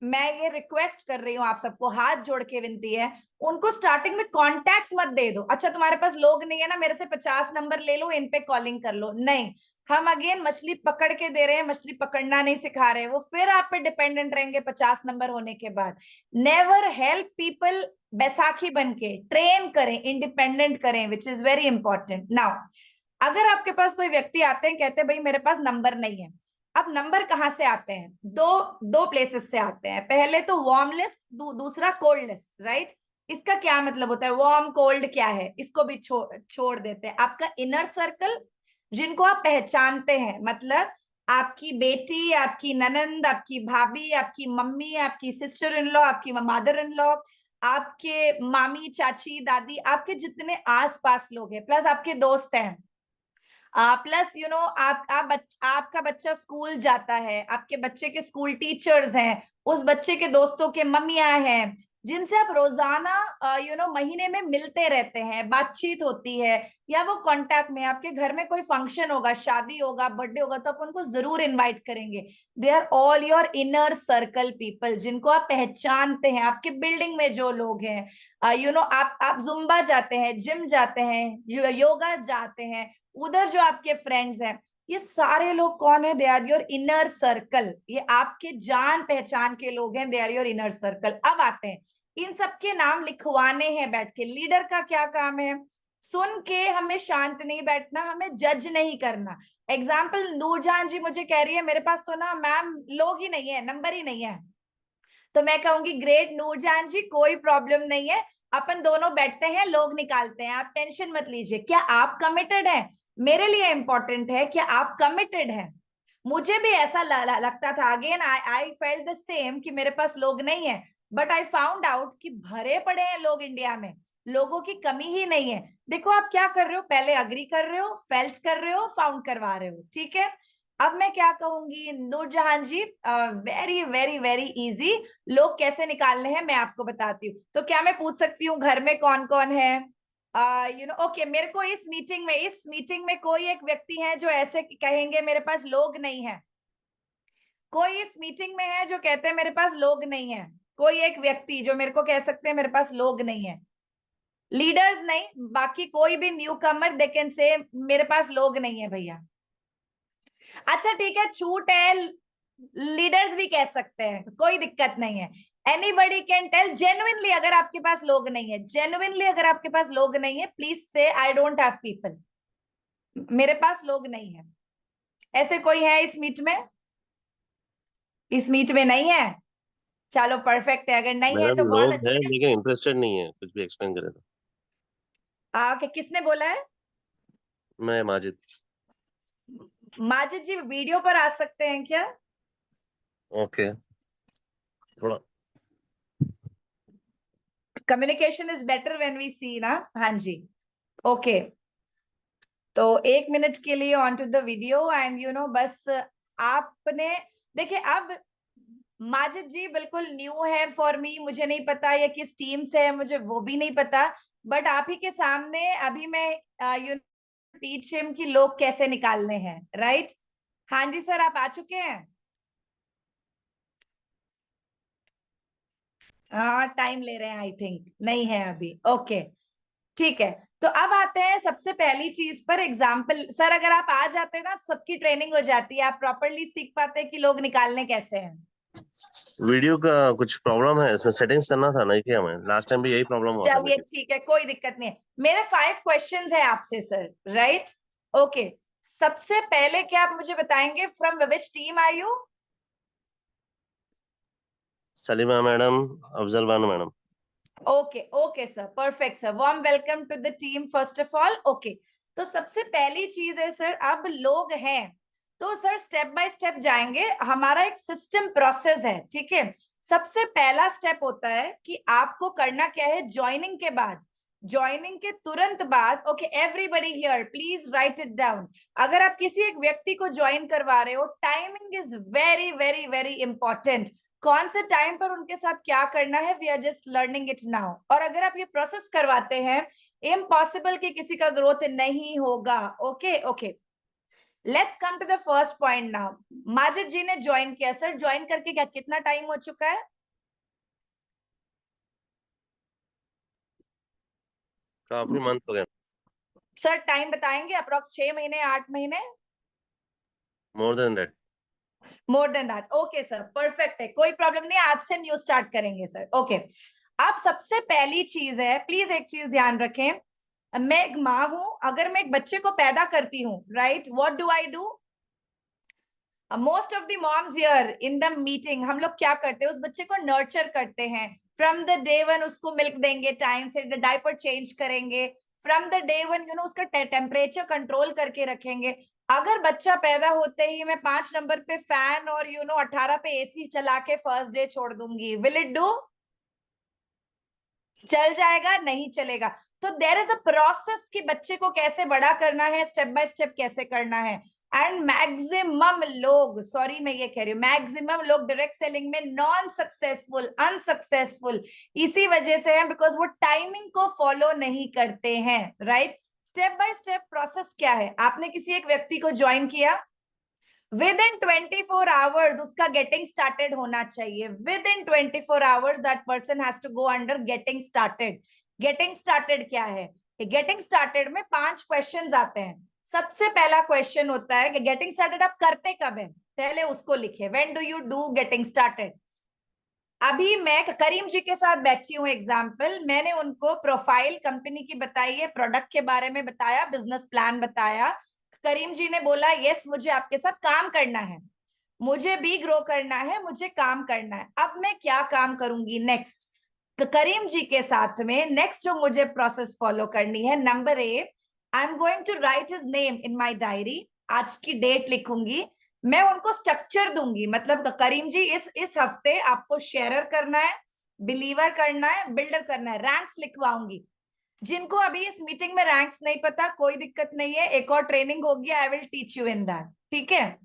मैं ये रिक्वेस्ट कर रही हूँ, आप सबको हाथ जोड़ के विनती है, उनको स्टार्टिंग में कॉन्टैक्ट्स मत दे दो। अच्छा तुम्हारे पास लोग नहीं है ना, मेरे से 50 नंबर ले लो, इन पे कॉलिंग कर लो, नहीं। हम अगेन मछली पकड़ के दे रहे हैं, मछली पकड़ना नहीं सिखा रहे, वो फिर आप पे डिपेंडेंट रहेंगे 50 नंबर होने के बाद। नेवर हेल्प पीपल बैसाखी बन के, ट्रेन करें, इंडिपेंडेंट करें, which is very important. Now अगर आपके पास कोई व्यक्ति आते हैं, कहते हैं भाई मेरे पास नंबर नहीं है। अब नंबर कहाँ से आते हैं? दो दो प्लेसेस से आते हैं। पहले तो वार्म लिस्ट, दूसरा कोल्ड लिस्ट, राइट? इसका क्या मतलब होता है? वार्म कोल्ड क्या है, इसको भी छोड़ देते हैं। आपका इनर सर्कल, जिनको आप पहचानते हैं, मतलब आपकी बेटी, आपकी ननंद, आपकी भाभी, आपकी मम्मी, आपकी सिस्टर इन लॉ, आपकी मदर इन लॉ, आपके मामी, चाची, दादी, आपके जितने आसपास लोग हैं, प्लस आपके दोस्त हैं, प्लस आपका बच्चा स्कूल जाता है, आपके बच्चे के स्कूल टीचर्स हैं, उस बच्चे के दोस्तों के मम्मियां हैं, जिनसे आप रोजाना महीने में मिलते रहते हैं, बातचीत होती है, या वो कांटेक्ट में, आपके घर में कोई फंक्शन होगा, शादी होगा, बर्थडे होगा, तो आप उनको जरूर इनवाइट करेंगे। They are all your inner circle people, जिनको आप पहचानते हैं। आपके बिल्डिंग में जो लोग हैं, आप जुम्बा जाते हैं, जिम जाते हैं, योगा जाते हैं, उधर जो आपके फ्रेंड्स हैं, ये सारे लोग कौन है? They are your inner circle. ये आपके जान पहचान के लोग हैं, they are your inner circle. अब आते हैं, इन सबके नाम लिखवाने हैं बैठ के। लीडर का क्या काम है? सुन के हमें शांत नहीं बैठना, हमें जज नहीं करना। एग्जाम्पल, नूरजहां जी मुझे कह रही है मेरे पास तो ना मैम लोग ही नहीं है, नंबर ही नहीं है, तो मैं कहूंगी ग्रेट नूरजहां जी, कोई प्रॉब्लम नहीं है, अपन दोनों बैठते हैं, लोग निकालते हैं, आप टेंशन मत लीजिए। क्या आप कमिटेड हैं? मेरे लिए इंपॉर्टेंट है कि आप कमिटेड हैं। मुझे भी ऐसा लगता था, again I felt the same, कि मेरे पास लोग नहीं है, बट आई फाउंड आउट कि भरे पड़े हैं लोग इंडिया में। लोगों की कमी ही नहीं है। देखो आप क्या कर रहे हो, पहले अग्री कर रहे हो, फेल्ट कर रहे हो, फाउंड करवा रहे हो, ठीक है। अब मैं क्या कहूंगी नूरजहां जी, वेरी वेरी वेरी इजी, लोग कैसे निकालने हैं मैं आपको बताती हूँ। तो क्या मैं पूछ सकती हूँ घर में कौन कौन है? ओके, मेरे को इस मीटिंग में कोई एक व्यक्ति है जो ऐसे कहेंगे मेरे पास लोग नहीं है? कोई इस मीटिंग में है जो कहते हैं मेरे पास लोग नहीं है? कोई एक व्यक्ति जो मेरे को कह सकते हैं मेरे पास लोग नहीं है? लीडर्स नहीं, बाकी कोई भी new Qamar they can say मेरे पास लोग नहीं है भैया। अच्छा ठीक है, छूट है, लीडर्स भी कह सकते हैं, कोई दिक्कत नहीं है। एनीबडी कैन टेल जेन्युइनली, अगर आपके पास लोग नहीं है, जेन्युइनली अगर आपके पास लोग नहीं है, प्लीज से आई डोंट हैव पीपल, मेरे पास लोग नहीं है। ऐसे कोई है इस मीट में? इस मीट में नहीं है? चलो परफेक्ट है, अगर नहीं है मैडम तो बहुत लोग हैं अच्छे। लेकिन इंटरेस्टेड नहीं है, कुछ भी एक्सप्लेन करे तो। किसने बोला है? मैं माजिद। माजिद जी वीडियो पर आ सकते हैं क्या? ओके, थोड़ा communication is better when we see ना। हाँ जी, ओके। तो 1 मिनट के लिए on to the video and बस आपने देखिए अब माजिद जी बिल्कुल न्यू है फॉर मी, मुझे नहीं पता ये किस टीम से है, मुझे वो भी नहीं पता, बट आप ही के सामने अभी मैं टीच हिम कि लोग कैसे निकालने हैं, राइट? हाँ जी सर, आप आ चुके हैं? हाँ टाइम ले रहे हैं, आई थिंक नहीं है अभी, ओके ठीक है। तो अब आते हैं सबसे पहली चीज पर, एग्जाम्पल। सर अगर आप आ जाते ना सबकी ट्रेनिंग हो जाती है, आप प्रॉपरली सीख पाते कि लोग निकालने कैसे हैं। वीडियो का कुछ प्रॉब्लम है, इसमें सेटिंग्स करना था, नहीं किया मैं, लास्ट टाइम भी यही प्रॉब्लम हुआ था चलिए वीडियो। ठीक है, कोई दिक्कत नहीं है। मेरे 5 क्वेश्चंस है आपसे सर, राइट? ओके, सबसे पहले क्या आप मुझे बताएंगे from which team are you? Salima madam, Afzal Bano madam. Okay okay sir, perfect sir, warm welcome to the team first of all. Okay, तो सबसे पहली चीज है सर, अब लोग हैं तो सर स्टेप बाय स्टेप जाएंगे, हमारा एक सिस्टम प्रोसेस है, ठीक है। सबसे पहला स्टेप होता है कि आपको करना क्या है, ज्वाइनिंग के बाद, ज्वाइनिंग के तुरंत बाद, okay everybody here please right it down. अगर आप किसी एक व्यक्ति को ज्वाइन करवा रहे हो, timing is very very very important. कौन से टाइम पर उनके साथ क्या करना है, we are just learning it now. और अगर आप ये प्रोसेस करवाते हैं, इम्पॉसिबल कि किसी का ग्रोथ नहीं होगा। Okay okay, let's come to the first point now. Majid ji ने ज्वाइन किया, सर ज्वाइन करके क्या कितना टाइम हो चुका है? काफी मंथ हो गए। सर टाइम बताएंगे, अप्रोक्स 6 महीने, 8 महीने? More than that. More than that, okay sir, perfect है, कोई प्रॉब्लम नहीं, आज से न्यू स्टार्ट करेंगे सर। ओके, अब सबसे पहली चीज है, प्लीज एक चीज ध्यान रखें, मैं एक माँ हूं, अगर मैं एक बच्चे को पैदा करती हूँ, right, what do I do? Most of the moms here in the meeting, हम लोग क्या करते हैं, उस बच्चे को नर्चर करते हैं। फ्रॉम द डे वन उसको मिल्क देंगे, टाइम से डायपर चेंज करेंगे, फ्रॉम द डे वन उसका टेम्परेचर कंट्रोल करके रखेंगे। अगर बच्चा पैदा होते ही मैं 5 नंबर पे फैन और 18 पे एसी चला के फर्स्ट डे छोड़ दूंगी, विल इट डू? चल जाएगा? नहीं चलेगा। तो देयर इज अ प्रोसेस कि बच्चे को कैसे बड़ा करना है, स्टेप बाय स्टेप कैसे करना है। एंड मैक्सिमम लोग, सॉरी मैं ये कह रही हूँ, मैक्सिमम लोग डायरेक्ट सेलिंग में नॉन सक्सेसफुल, अनसक्सेसफुल इसी वजह से है, बिकॉज वो टाइमिंग को फॉलो नहीं करते हैं, right? Step by step process क्या है, आपने किसी एक व्यक्ति को ज्वाइन किया, विद इन 24 आवर्स उसका गेटिंग स्टार्टेड होना चाहिए, within 24 hours that person has to go under getting started. Getting started क्या है? गेटिंग स्टार्टेड में 5 क्वेश्चंस आते हैं। सबसे पहला क्वेश्चन होता है कि गेटिंग स्टार्टेड आप करते कब है, पहले उसको लिखे, when do you do getting started. अभी मैं करीम जी के साथ बैठी हूँ, एग्जाम्पल, मैंने उनको प्रोफाइल कंपनी की बताई है, प्रोडक्ट के बारे में बताया, बिजनेस प्लान बताया, करीम जी ने बोला यस मुझे आपके साथ काम करना है, मुझे भी ग्रो करना है, मुझे काम करना है। अब मैं क्या काम करूंगी नेक्स्ट, करीम जी के साथ में नेक्स्ट जो मुझे प्रोसेस फॉलो करनी है, number A, I am going to write his name in my diary, आज की डेट लिखूंगी, मैं उनको स्ट्रक्चर दूंगी, मतलब करीम जी इस हफ्ते आपको शेयरर करना है, बिलीवर करना है, बिल्डर करना है, रैंक्स लिखवाऊंगी। जिनको अभी इस मीटिंग में रैंक्स नहीं पता, कोई दिक्कत नहीं है, एक और ट्रेनिंग होगी, I will teach you in that, ठीक है।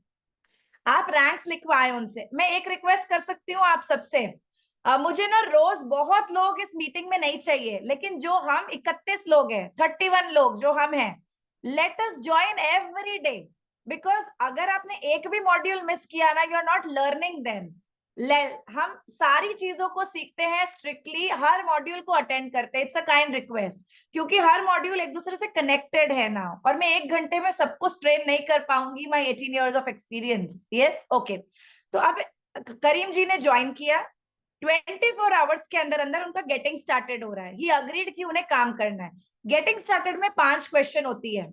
आप रैंक्स लिखवाए उनसे। मैं एक रिक्वेस्ट कर सकती हूँ आप सबसे, मुझे ना रोज बहुत लोग इस मीटिंग में नहीं चाहिए, लेकिन जो हम 31 लोग हैं, 31 लोग जो हम हैं, let us join every day, because अगर आपने एक भी मॉड्यूल मिस किया ना, you are not learning then. हम सारी चीजों को सीखते हैं स्ट्रिक्टली, हर मॉड्यूल को अटेंड करते हैं, इट्स अ काइंड रिक्वेस्ट, क्योंकि हर मॉड्यूल एक दूसरे से कनेक्टेड है ना, और मैं 1 घंटे में सब कुछ ट्रेन नहीं कर पाऊंगी, माई 18 years of experience, yes okay. तो अब करीम जी ने ज्वाइन किया, 24 आवर्स के अंदर अंदर उनका गेटिंग स्टार्टेड हो रहा है, ही अग्रीड कि उन्हें काम करना है। गेटिंग स्टार्टेड में 5 क्वेश्चन होती है।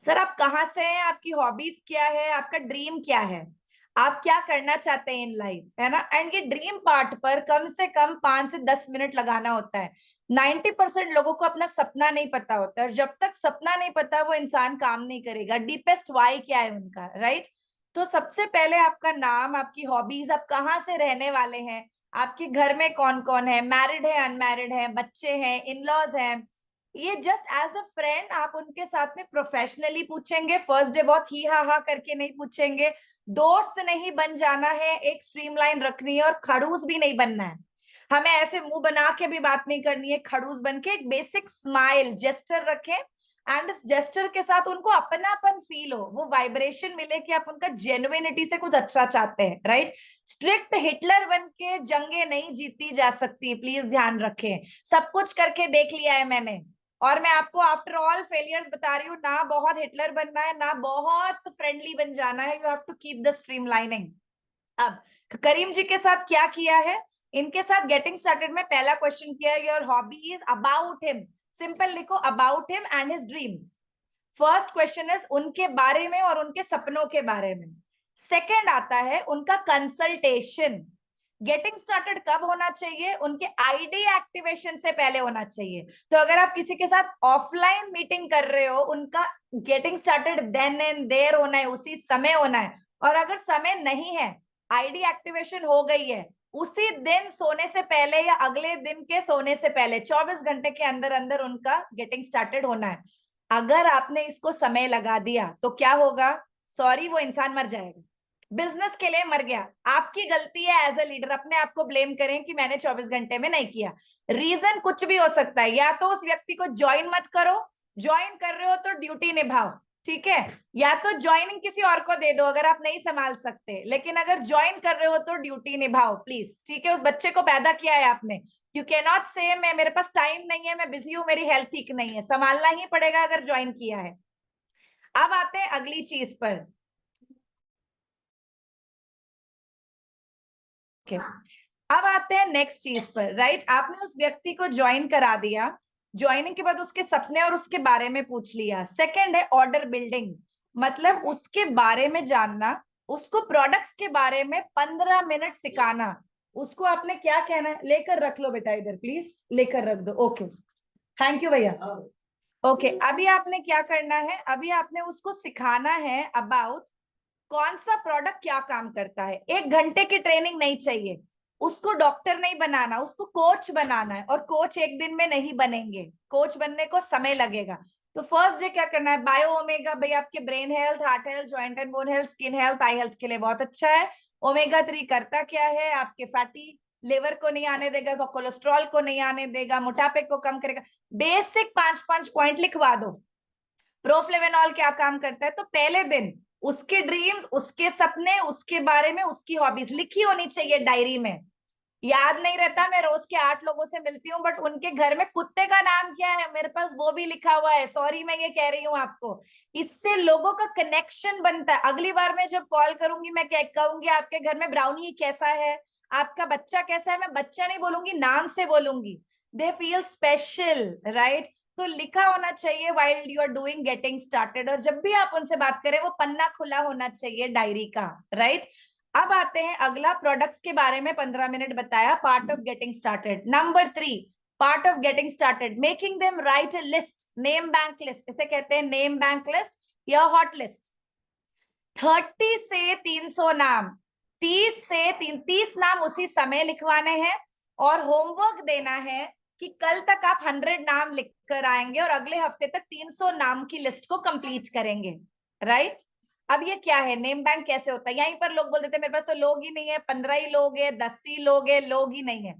सर आप कहाँ से हैं, आपकी हॉबीज क्या है, आपका ड्रीम क्या है, आप क्या करना चाहते हैं इन लाइफ, है ना। एंड ये ड्रीम पार्ट पर कम से कम 5 से 10 मिनट लगाना होता है। 90% लोगों को अपना सपना नहीं पता होता है, और जब तक सपना नहीं पता वो इंसान काम नहीं करेगा। डीपेस्ट वाई क्या है उनका, राइट। तो सबसे पहले आपका नाम, आपकी हॉबीज, आप कहाँ से रहने वाले हैं, आपके घर में कौन कौन है, मैरिड है, अनमैरिड है, बच्चे हैं, इन लॉज हैं, ये जस्ट एज अ फ्रेंड आप उनके साथ में प्रोफेशनली पूछेंगे। फर्स्ट डे बहुत ही हा करके नहीं पूछेंगे, दोस्त नहीं बन जाना है, एक स्ट्रीमलाइन रखनी है, और खड़ूस भी नहीं बनना है। हमें ऐसे मुंह बना के भी बात नहीं करनी है, खड़ूस बन के एक बेसिक स्माइल जेस्टर रखें, एंड इस जेस्टर के साथ उनको अपनापन फील हो, वो वाइब्रेशन मिले कि आप उनका जेन्युइनिटी से कुछ अच्छा चाहते हैं, राइट। स्ट्रिक्ट हिटलर बन के जंगे नहीं जीती जा सकती, प्लीज ध्यान रखें। सब कुछ करके देख लिया है मैंने, और मैं आपको आफ्टर ऑल फेलियर्स बता रही हूँ, ना बहुत हिटलर बनना है, ना बहुत फ्रेंडली बन जाना है, you have to keep the streamlining. अब करीम जी के साथ क्या किया है, इनके साथ गेटिंग स्टार्टेड में पहला क्वेश्चन किया है, your hobby is about him, simple लिखो, about him and his dreams. First question is उनके बारे में और उनके सपनों के बारे में। सेकंड आता है उनका कंसल्टेशन। गेटिंग स्टार्टेड कब होना चाहिए, उनके आईडी एक्टिवेशन से पहले होना चाहिए। तो अगर आप किसी के साथ ऑफलाइन मीटिंग कर रहे हो, उनका getting started then and there होना है, उसी समय होना है। और अगर समय नहीं है, आईडी एक्टिवेशन हो गई है, उसी दिन सोने से पहले या अगले दिन के सोने से पहले 24 घंटे के अंदर अंदर उनका गेटिंग स्टार्टेड होना है। अगर आपने इसको समय लगा दिया तो क्या होगा, सॉरी वो इंसान मर जाएगा, बिजनेस के लिए मर गया। आपकी गलती है एज अ लीडर, अपने आप को ब्लेम करें कि मैंने 24 घंटे में नहीं किया। रीजन कुछ भी हो सकता है, या तो उस व्यक्ति को ज्वाइन मत करो, ज्वाइन कर रहे हो तो ड्यूटी निभाओ, ठीक है, या तो ज्वाइनिंग किसी और को दे दो अगर आप नहीं संभाल सकते, लेकिन अगर ज्वाइन कर रहे हो तो ड्यूटी निभाओ प्लीज, ठीक है। उस बच्चे को पैदा किया है आपने, यू कैन नॉट से मैं मेरे पास टाइम नहीं है, मैं बिजी हूँ, मेरी हेल्थ ठीक नहीं है, संभालना ही पड़ेगा अगर ज्वाइन किया है। अब आते हैं अगली चीज पर, okay. अब आते हैं नेक्स्ट चीज पर, राइट। आपने उस व्यक्ति को ज्वाइन करा दिया, ज्वाइनिंग के बाद उसके सपने और उसके बारे में पूछ लिया। सेकंड है ऑर्डर बिल्डिंग, मतलब उसके बारे में जानना, उसको प्रोडक्ट्स के बारे में 15 मिनट सिखाना। उसको आपने क्या कहना है, लेकर रख लो बेटा, इधर प्लीज लेकर रख दो, ओके थैंक यू भैया। ओके अभी आपने क्या करना है, अभी आपने उसको सिखाना है अबाउट कौन सा प्रोडक्ट क्या काम करता है। 1 घंटे की ट्रेनिंग नहीं चाहिए, उसको डॉक्टर नहीं बनाना, उसको कोच बनाना है, और कोच एक दिन में नहीं बनेंगे, कोच बनने को समय लगेगा। तो फर्स्ट डे क्या करना है, बायो ओमेगा, भाई आपके brain health, heart health, joint and bone health, skin health, I health के लिए बहुत अच्छा है। ओमेगा 3 करता क्या है, आपके फैटी लिवर को नहीं आने देगा, कोलेस्ट्रॉल को नहीं आने देगा, मोटापे को कम करेगा। बेसिक 5-5 पॉइंट लिखवा दो। प्रोफ्लेवेनॉल क्या काम करता है, तो पहले दिन उसके ड्रीम्स, उसके सपने, उसके बारे में उसकी हॉबीज लिखी होनी चाहिए डायरी में। याद नहीं रहता, मैं रोज के 8 लोगों से मिलती हूँ, बट उनके घर में कुत्ते का नाम क्या है मेरे पास वो भी लिखा हुआ है, सॉरी मैं ये कह रही हूँ आपको। इससे लोगों का कनेक्शन बनता है। अगली बार मैं जब कॉल करूंगी, मैं क्या कहूंगी, आपके घर में ब्राउनी कैसा है, आपका बच्चा कैसा है, मैं बच्चा नहीं बोलूंगी, नाम से बोलूंगी, दे फील स्पेशल, राइट। तो लिखा होना चाहिए while you are doing getting started, और जब भी आप उनसे बात करें वो पन्ना खुला होना चाहिए डायरी का, राइट। अब आते हैं अगला, प्रोडक्ट्स के बारे में 15 मिनट बताया, part of getting started. Number 3 part of getting started, making them right a list, name bank list, इसे कहते हैं नेम बैंक लिस्ट या हॉट लिस्ट। 30 से 300 नाम, 30 से 30 नाम उसी समय लिखवाने हैं, और होमवर्क देना है कि कल तक आप 100 नाम लिख कर आएंगे और अगले हफ्ते तक 300 नाम की लिस्ट को कंप्लीट करेंगे, राइट? अब ये क्या है, नेम बैंक कैसे होता है? यहीं पर लोग बोल देते हैं मेरे पास तो लोग ही नहीं है, 15 ही लोग है, 10 ही लोग है, लोग ही नहीं है।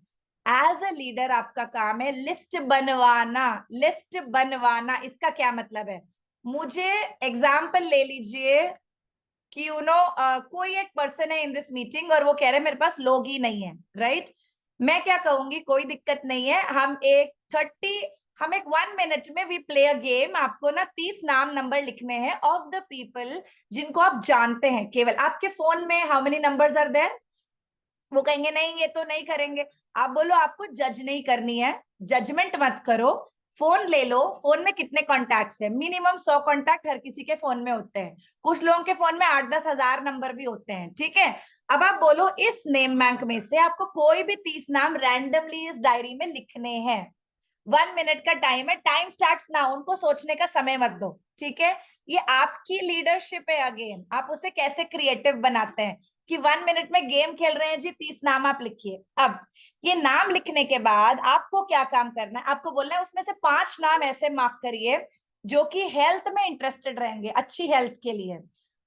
एज अ लीडर आपका काम है लिस्ट बनवाना, लिस्ट बनवाना। इसका क्या मतलब है? मुझे एग्जाम्पल ले लीजिए कि कोई एक पर्सन है इन दिस मीटिंग और वो कह रहे हैं मेरे पास लोग ही नहीं है, राइट? मैं क्या कहूंगी, कोई दिक्कत नहीं है, हम एक 1 मिनट में वी प्ले अ गेम। आपको ना 30 नाम नंबर लिखने हैं ऑफ द पीपल जिनको आप जानते हैं। केवल आपके फोन में how many numbers are there? वो कहेंगे नहीं ये तो नहीं करेंगे। आप बोलो आपको जज नहीं करनी है, जजमेंट मत करो, फोन ले लो। फोन में कितने कॉन्टैक्ट्स है? मिनिमम 100 कॉन्टैक्ट हर किसी के फोन में होते हैं। कुछ लोगों के फोन में 8-10 हजार नंबर भी होते हैं, ठीक है? अब आप बोलो इस नेम बैंक में से आपको कोई भी 30 नाम रैंडमली इस डायरी में लिखने हैं। 1 मिनट का टाइम है, टाइम स्टार्ट्स नाउ। उनको सोचने का समय मत दो, ठीक है? ये आपकी लीडरशिप है। अगेन आप उसे कैसे क्रिएटिव बनाते हैं कि 1 मिनट में गेम खेल रहे हैं जी, 30 नाम आप लिखिए। अब ये नाम लिखने के बाद आपको क्या काम करना है? आपको बोलना है उसमें से 5 नाम ऐसे मार्क करिए जो कि हेल्थ में इंटरेस्टेड रहेंगे, अच्छी हेल्थ के लिए।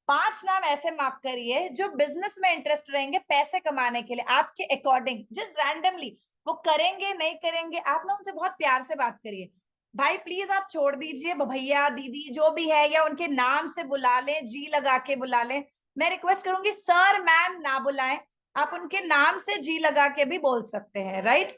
5 नाम ऐसे मार्क करिए जो बिजनेस में इंटरेस्ट रहेंगे, पैसे कमाने के लिए, आपके अकॉर्डिंग, जस्ट रैंडमली। वो करेंगे नहीं करेंगे, आप ना उनसे बहुत प्यार से बात करिए। भाई प्लीज आप छोड़ दीजिए, भैया दीदी जो भी है, या उनके नाम से बुला लें, जी लगा के बुला लें। मैं रिक्वेस्ट करूंगी सर मैम ना बुलाएं, आप उनके नाम से जी लगा के भी बोल सकते हैं, राइट?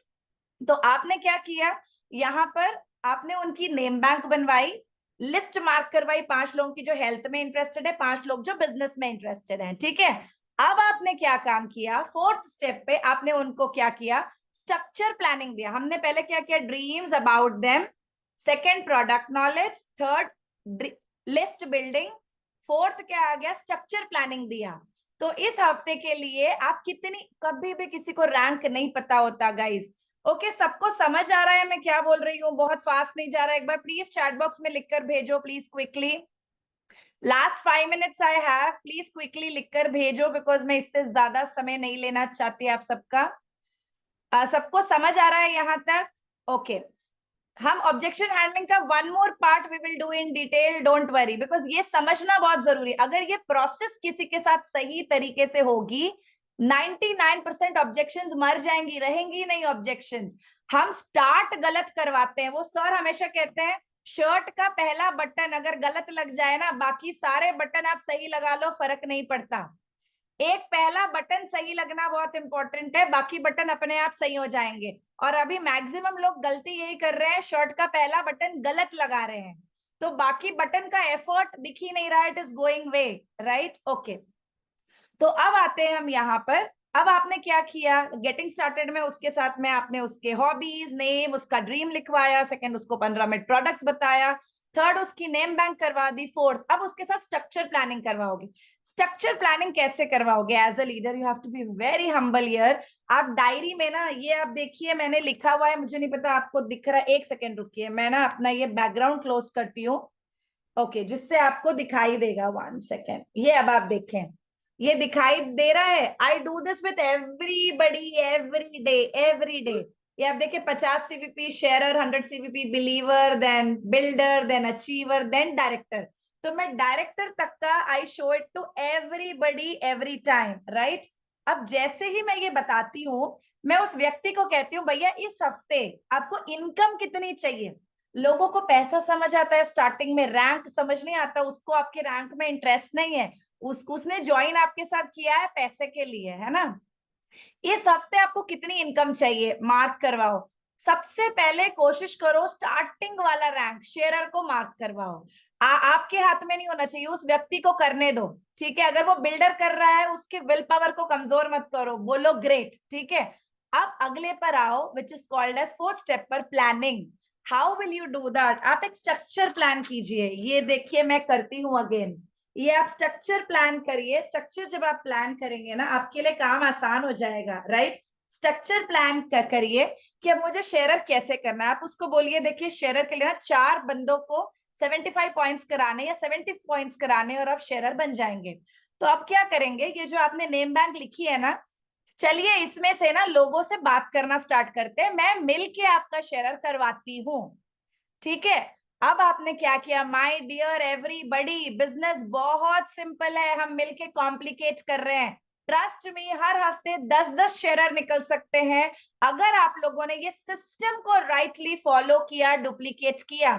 तो आपने क्या किया, यहाँ पर आपने उनकी नेम बैंक बनवाई, लिस्ट मार्क करवाई 5 लोगों की जो हेल्थ में इंटरेस्टेड है, 5 लोग जो बिजनेस में इंटरेस्टेड हैं, ठीक है? अब आपने क्या काम किया, 4th स्टेप पे आपने उनको क्या किया, स्ट्रक्चर प्लानिंग दिया। हमने पहले क्या किया, dreams about them, second product knowledge, third list building, 4th क्या आ गया, स्ट्रक्चर प्लानिंग दिया। तो इस हफ्ते के लिए आप कितनी, कभी भी किसी को रैंक नहीं पता होता गाइस। ओके सबको समझ आ रहा है मैं क्या बोल रही हूँ? बहुत फास्ट नहीं जा रहा है? एक बार प्लीज चैट बॉक्स में लिखकर भेजो, please quickly. Last 5 minutes I have, please quickly लिखकर भेजो, बिकॉज मैं इससे ज्यादा समय नहीं लेना चाहती आप सबका। सबको समझ आ रहा है यहाँ तक? ओके हम ऑब्जेक्शन हैंडलिंग का one more part we will do in detail, don't worry, because ये समझना बहुत जरूरी है। अगर ये प्रोसेस किसी के साथ सही तरीके से होगी, 99% ऑब्जेक्शंस मर जाएंगी, रहेंगी नहीं ऑब्जेक्शंस। हम स्टार्ट गलत करवाते हैं। वो सर हमेशा कहते हैं शर्ट का पहला बटन अगर गलत लग जाए ना, बाकी सारे बटन आप सही लगा लो, फर्क नहीं पड़ता। एक पहला बटन सही लगना बहुत इंपॉर्टेंट है, बाकी बटन अपने आप सही हो जाएंगे। और अभी मैक्सिमम लोग गलती यही कर रहे हैं, शर्ट का पहला बटन गलत लगा रहे हैं, तो बाकी बटन का एफर्ट दिख ही नहीं रहा, it is going way, right? Okay तो अब आते हैं हम यहाँ पर। अब आपने क्या किया गेटिंग स्टार्टेड में, उसके साथ में आपने उसके हॉबीज, नेम, उसका ड्रीम लिखवाया, सेकंड उसको 15 मिनट प्रोडक्ट्स बताया, थर्ड उसकी नेम बैंक करवा दी, फोर्थ अब उसके साथ स्ट्रक्चर प्लानिंग करवाओगे। स्ट्रक्चर प्लानिंग कैसे करवाओगे? As a leader you have to be very humble here. आप डायरी में ना, ये आप देखिए मैंने लिखा हुआ है, मुझे नहीं पता आपको दिख रहा है, एक सेकेंड रुकिए, मैं ना अपना ये बैकग्राउंड क्लोज करती हूँ, ओके जिससे आपको दिखाई देगा। 1 सेकेंड, ये अब आप देखें, ये दिखाई दे रहा है। I do this with everybody every day, every day. ये आप देखिए 50 CVP sharer, 100 CVP believer, then builder, then achiever, then director. तो मैं डायरेक्टर तक का I show it to everybody every time, right? अब जैसे ही मैं ये बताती हूँ, मैं उस व्यक्ति को कहती हूँ भैया इस हफ्ते आपको इनकम कितनी चाहिए। लोगों को पैसा समझ आता है स्टार्टिंग में, रैंक समझ नहीं आता उसको, आपके रैंक में इंटरेस्ट नहीं है, उसने ज्वाइन आपके साथ किया है पैसे के लिए, है ना? इस हफ्ते आपको कितनी इनकम चाहिए, मार्क करवाओ। सबसे पहले कोशिश करो स्टार्टिंग वाला रैंक शेयरर को मार्क करवाओ। आपके हाथ में नहीं होना चाहिए, उस व्यक्ति को करने दो, ठीक है? अगर वो बिल्डर कर रहा है उसके विल पावर को कमजोर मत करो, बोलो ग्रेट, ठीक है? अब अगले पर आओ, which is called as 4th step पर planning. How will you do that? आप एक स्ट्रक्चर प्लान कीजिए। ये देखिए मैं करती हूँ अगेन, ये आप स्ट्रक्चर प्लान करिए। स्ट्रक्चर जब आप प्लान करेंगे ना, आपके लिए काम आसान हो जाएगा, राइट? स्ट्रक्चर प्लान करिए कि अब मुझे शेयरर कैसे करना है। आप उसको बोलिए देखिए शेयरर के लिए ना 4 बंदों को 75 पॉइंट्स कराने या 70 पॉइंट्स कराने और आप शेयरर बन जाएंगे। तो अब क्या करेंगे, ये जो आपने नेम बैंक लिखी है ना, चलिए इसमें से ना लोगों से बात करना स्टार्ट करते हैं, मैं मिल के आपका शेयर करवाती हूँ, ठीक है। अब आपने क्या किया, माय डियर एवरीबॉडी, बिजनेस बहुत सिंपल है, हम मिलके कॉम्प्लिकेट कर रहे हैं। ट्रस्ट मी, हर हफ्ते 10-10 शेयर निकल सकते हैं अगर आप लोगों ने ये सिस्टम को राइटली फॉलो किया, डुप्लीकेट किया।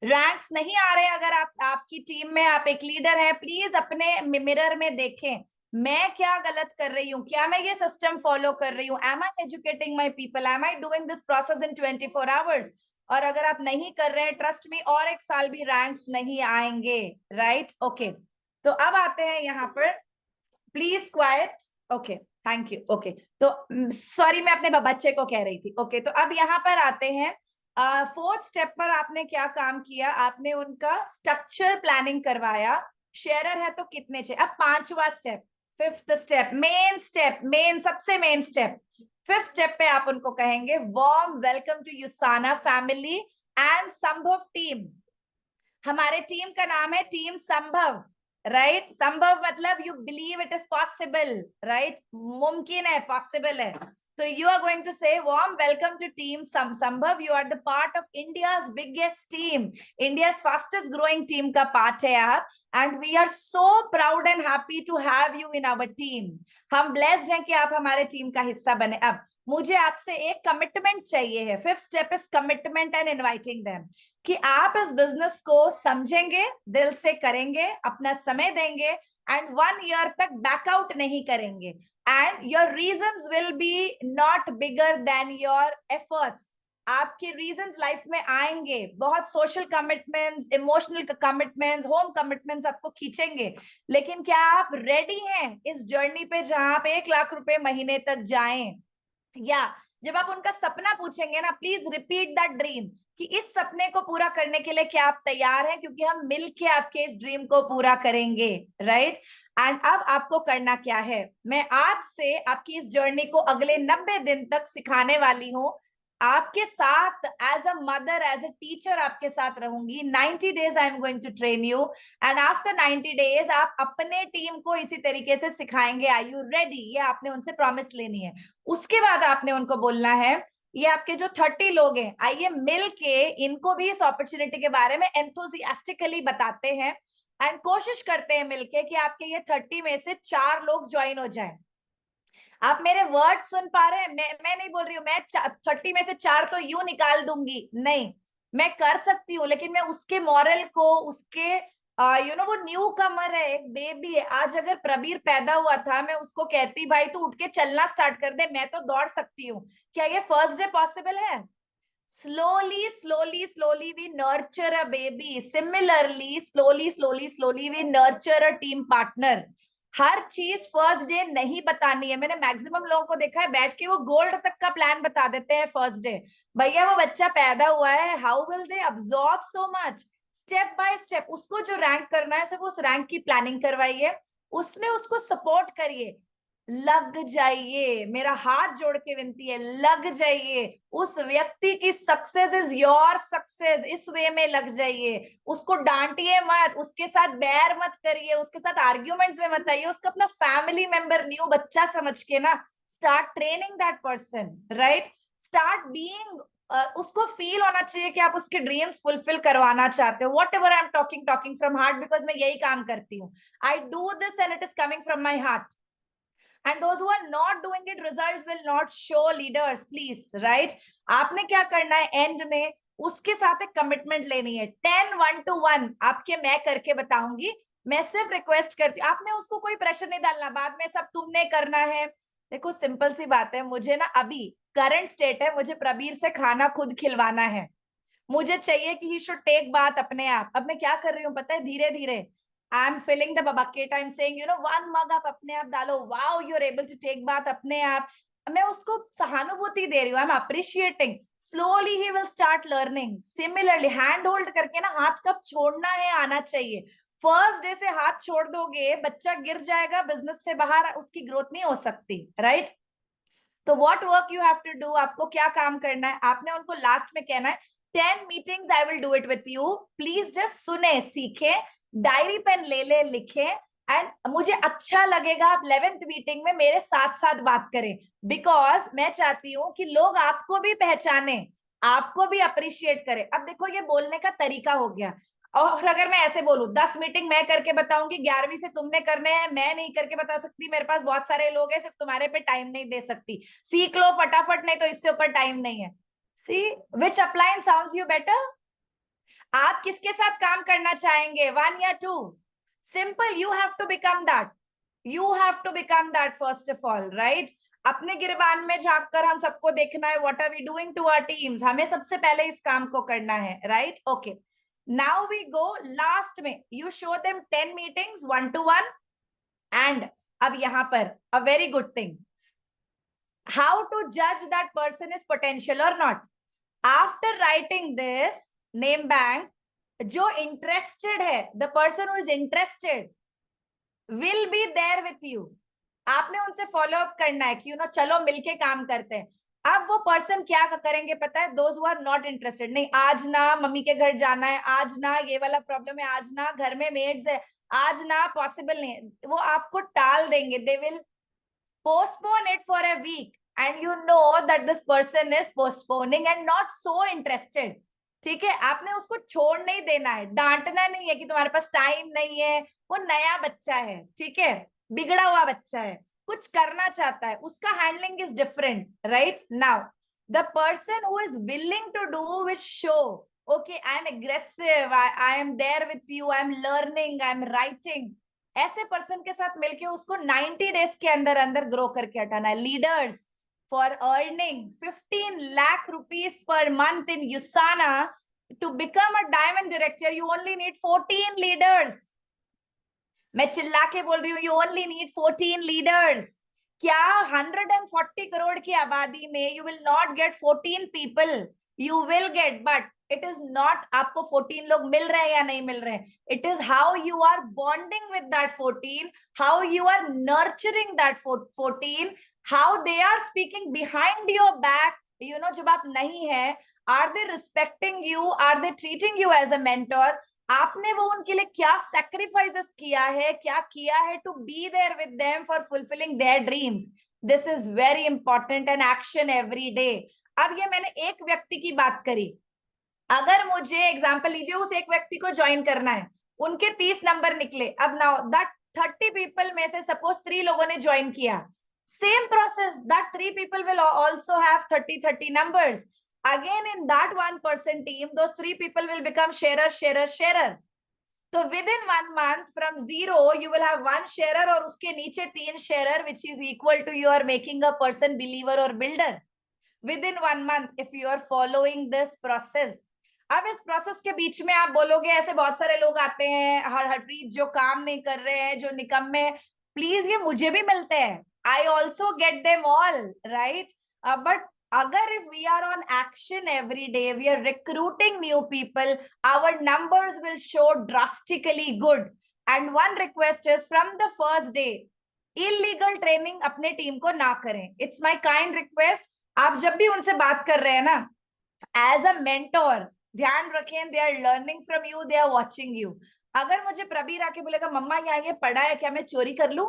रैंक्स नहीं आ रहे, अगर आपकी टीम में आप एक लीडर हैं, प्लीज अपने मिरर में देखें, मैं क्या गलत कर रही हूँ, क्या मैं ये सिस्टम फॉलो कर रही हूँ, am I educating my people, am I doing this process in 24 hours. और अगर आप नहीं कर रहे हैं, ट्रस्ट मी, और एक साल भी रैंक्स नहीं आएंगे, राइट। ओके, तो अब आते हैं यहाँ पर, please quite, okay, thank you. Okay, तो सॉरी, मैं अपने बच्चे को कह रही थी। ओके, तो अब यहाँ पर आते हैं, फोर्थ स्टेप पर आपने क्या काम किया, आपने उनका स्ट्रक्चर प्लानिंग करवाया, शेयरर है तो कितने चाहिए। अब पांचवा step, fifth step, main step, main सबसे मेन स्टेप, फिफ्थ स्टेप पे आप उनको कहेंगे warm welcome to Usana family and Sambhav team. हमारे टीम का नाम है टीम संभव, राइट। संभव मतलब you believe it is possible, right, मुमकिन है, पॉसिबल है। So you are going to say warm welcome to team Sambhav. You are the part of India's biggest team, India's fastest growing team का part है आप, and we are so proud and happy to have you in our team. हम blessed हैं कि आप हमारे team का हिस्सा बने। अब मुझे आपसे एक कमिटमेंट चाहिए है, fifth step is commitment and inviting them, कि आप इस बिजनेस को समझेंगे, दिल से करेंगे, अपना समय देंगे एंड 1 ईयर तक बैकआउट नहीं करेंगे, and your reasons will be not bigger than your efforts. आपके रीजंस लाइफ में आएंगे, बहुत social commitments, emotional commitments, home commitments आपको खींचेंगे, लेकिन क्या आप रेडी हैं इस जर्नी पे जहां आप 1 लाख रुपए महीने तक जाएं। या जब आप उनका सपना पूछेंगे ना, प्लीज रिपीट दैट ड्रीम, कि इस सपने को पूरा करने के लिए क्या आप तैयार हैं, क्योंकि हम मिलके आपके इस ड्रीम को पूरा करेंगे, राइट। एंड अब आपको करना क्या है, मैं आज से आपकी इस जर्नी को अगले 90 दिन तक सिखाने वाली हूँ, आपके साथ as a mother, as a teacher आपके साथ रहूंगी। 90 days I am going to train you, and after 90 days आप अपने टीम को इसी तरीके से सिखाएंगे। आर यू रेडी, ये आपने उनसे प्रॉमिस लेनी है। उसके बाद आपने उनको बोलना है, ये आपके जो 30 लोग हैं, आइए मिल के इनको भी इस अपॉर्चुनिटी के बारे में एंथुसियास्टिकली बताते हैं, एंड कोशिश करते हैं मिलके कि आपके ये 30 में से 4 लोग ज्वाइन हो जाएं। आप मेरे वर्ड सुन पा रहे हैं, मैं नहीं बोल रही हूँ मैं 30 में से 4 तो यूं निकाल दूंगी, नहीं, मैं कर सकती हूँ, लेकिन मैं उसके मॉरल को, उसके वो न्यू कमर है, एक बेबी है। आज अगर प्रबीर पैदा हुआ था, मैं उसको कहती भाई तू उठ के चलना स्टार्ट कर दे, मैं तो दौड़ सकती हूँ, क्या ये फर्स्ट डे पॉसिबल है? Slowly we nurture a baby. Similarly, slowly we nurture a team partner. हर चीज फर्स्ट डे नहीं बतानी है। मैंने मैक्सिमम लोगों को देखा है बैठ के वो गोल्ड तक का प्लान बता देते हैं फर्स्ट डे। भैया वो बच्चा पैदा हुआ है, how will they absorb so much? Step by step उसको जो रैंक करना है, सिर्फ उस रैंक की प्लानिंग करवाइए, उसमें उसको सपोर्ट करिए, लग जाइए, मेरा हाथ जोड़ के विनती है, लग जाइए। उस व्यक्ति की सक्सेस इज योर सक्सेस, इस वे में लग जाइए। उसको डांटिए मत, उसके साथ बैर मत करिए, उसके साथ आर्ग्यूमेंट्स में मत आइए, उसको अपना फैमिली मेंबर, न्यू बच्चा समझ के ना start training that person, right. Start being, उसको फील होना चाहिए कि आप उसके ड्रीम्स फुलफिल करवाना चाहते हो। What ever I am talking from heart, because मैं यही काम करती हूँ। आई do this and it is coming from my heart, and those who are not doing it, results will not show, leaders please, right। आपने क्या करना है, and में उसके साथ एक कमिटमेंट लेनी है, 10 1-to-1 आपके, मैं करके बताऊंगी। मैं सिर्फ रिक्वेस्ट करती, आपने उसको कोई प्रेशर नहीं डालना, बाद में सब तुमने करना है। देखो सिंपल सी बात है, मुझे ना अभी करंट स्टेट है, मुझे प्रबीर से खाना खुद खिलवाना है, मुझे चाहिए कि ही शुड टेक बात अपने आप। अब मैं क्या कर रही हूँ पता है, धीरे धीरे I am filling the bucket, I am saying 1 mug आप अपने आप डालो, wow you are able to take बात अपने आप। मैं उसको सहानुभूति दे रही हूँ, I am appreciating, slowly he will start learning. Similarly hand hold करके ना, हाथ कब छोड़ना है आना चाहिए। फर्स्ट डे से हाथ छोड़ दोगे, बच्चा गिर जाएगा, बिजनेस से बाहर, उसकी ग्रोथ नहीं हो सकती, राइट। तो what work you have to do, आपको क्या काम करना है, आपने उनको लास्ट में कहना है 10 meetings I will do it with you, please just सुने, सीखे, डायरी पेन ले ले, लिखे, एंड मुझे अच्छा लगेगा आप 11th मीटिंग में मेरे साथ साथ बात करें, बिकॉज मैं चाहती हूं कि लोग आपको भी पहचाने, आपको भी अप्रिशिएट करें। अब देखो ये बोलने का तरीका हो गया, और अगर मैं ऐसे बोलूं 10 मीटिंग मैं करके बताऊंगी, 11वीं से तुमने करने हैं, मैं नहीं करके बता सकती, मेरे पास बहुत सारे लोग हैं, सिर्फ तुम्हारे पे टाइम नहीं दे सकती, सीख लो फटाफट, नहीं तो इससे ऊपर टाइम नहीं है। See which appliance sounds you better? आप किसके साथ काम करना चाहेंगे, 1 या 2? Simple, you have to become that, you have to become that first of all, right? अपने गिरबान में झांक कर हम सबको देखना है, what are we doing to our teams, हमें सबसे पहले इस काम को करना है, राइट? Okay, now we go last में, you show them 10 meetings 1-to-1, and अब यहां पर a very good thing, how to जज दैट पर्सन इज पोटेंशियल और नॉट। After writing this name bank, जो इंटरेस्टेड है, the person who is interested will be there with you, आपने उनसे फॉलो अप करना है कि चलो मिलके काम करते हैं। अब वो पर्सन क्या करेंगे पता है? Those who are not interested, नहीं आज ना मम्मी के घर जाना है, आज ना ये वाला प्रॉब्लम है, आज ना घर में मेड्स है, आज ना पॉसिबल नहीं है, वो आपको टाल देंगे, they will postpone it for a week, and you know that this person is postponing and not so interested। ठीक है, आपने उसको छोड़ नहीं देना है, डांटना नहीं है कि तुम्हारे पास टाइम नहीं है, वो नया बच्चा है, ठीक है, बिगड़ा हुआ बच्चा है, कुछ करना चाहता है, उसका handling is different, right? Now the person who is willing to do which show, okay, I am aggressive, I am there with you, I am learning, I am writing, ऐसे पर्सन के साथ मिलके उसको 90 डेज के अंदर अंदर grow करके हटाना है। Leaders for earning 15 lakh rupees per month in Usana to become a diamond director, you only need 14 leaders. मैं चिल्ला के बोल रही हूँ, यू ओनली नीड 14 लीडर्स। क्या 140 करोड़ की आबादी में you will not gate 14 people? You will get, but it is not आपको 14 लोग मिल रहे हैं या नहीं मिल रहे हैं, it is how you are bonding with that 14, how you are nurturing that 14, how they are speaking behind your back, जब आप नहीं है, are they respecting you, are they treating you as a mentor, आपने वो उनके लिए क्या sacrifices किया है, क्या किया है to be there with them for fulfilling their dreams. This is very important, and action every day. अब ये मैंने एक व्यक्ति की बात करी, अगर मुझे एग्जांपल लीजिए उस एक व्यक्ति को ज्वाइन करना है, उनके 30 नंबर निकले, अब नाउ दैट 30 पीपल में से सपोज 3 लोगों ने ज्वाइन किया, same process, that 3 people will also have 30 numbers, again in that 1% team those 3 people will become sharer। तो with in 1 month from 0 you will have 1 sharer और उसके नीचे 3 sharer, which is equal to you are making a person believer or builder within 1 month if you are following this process। अब इस process के बीच में आप बोलोगे ऐसे बहुत सारे लोग आते हैं, हरप्रीत जो काम नहीं कर रहे हैं, जो निकम्मे, प्लीज ये मुझे भी मिलते हैं, I also get them all, right? But अगर if we are on action every day, we are recruiting new people, our numbers will show drastically good। and one request is from the first day, illegal training अपने team को ना करें, it's my kind request। आप जब भी उनसे बात कर रहे हैं ना, एज अ मेंटोर ध्यान रखें, they are learning from you, they are watching you. अगर मुझे प्रबीर आके बोलेगा मम्मा यहाँ ये पढ़ा है, क्या मैं चोरी कर लूं?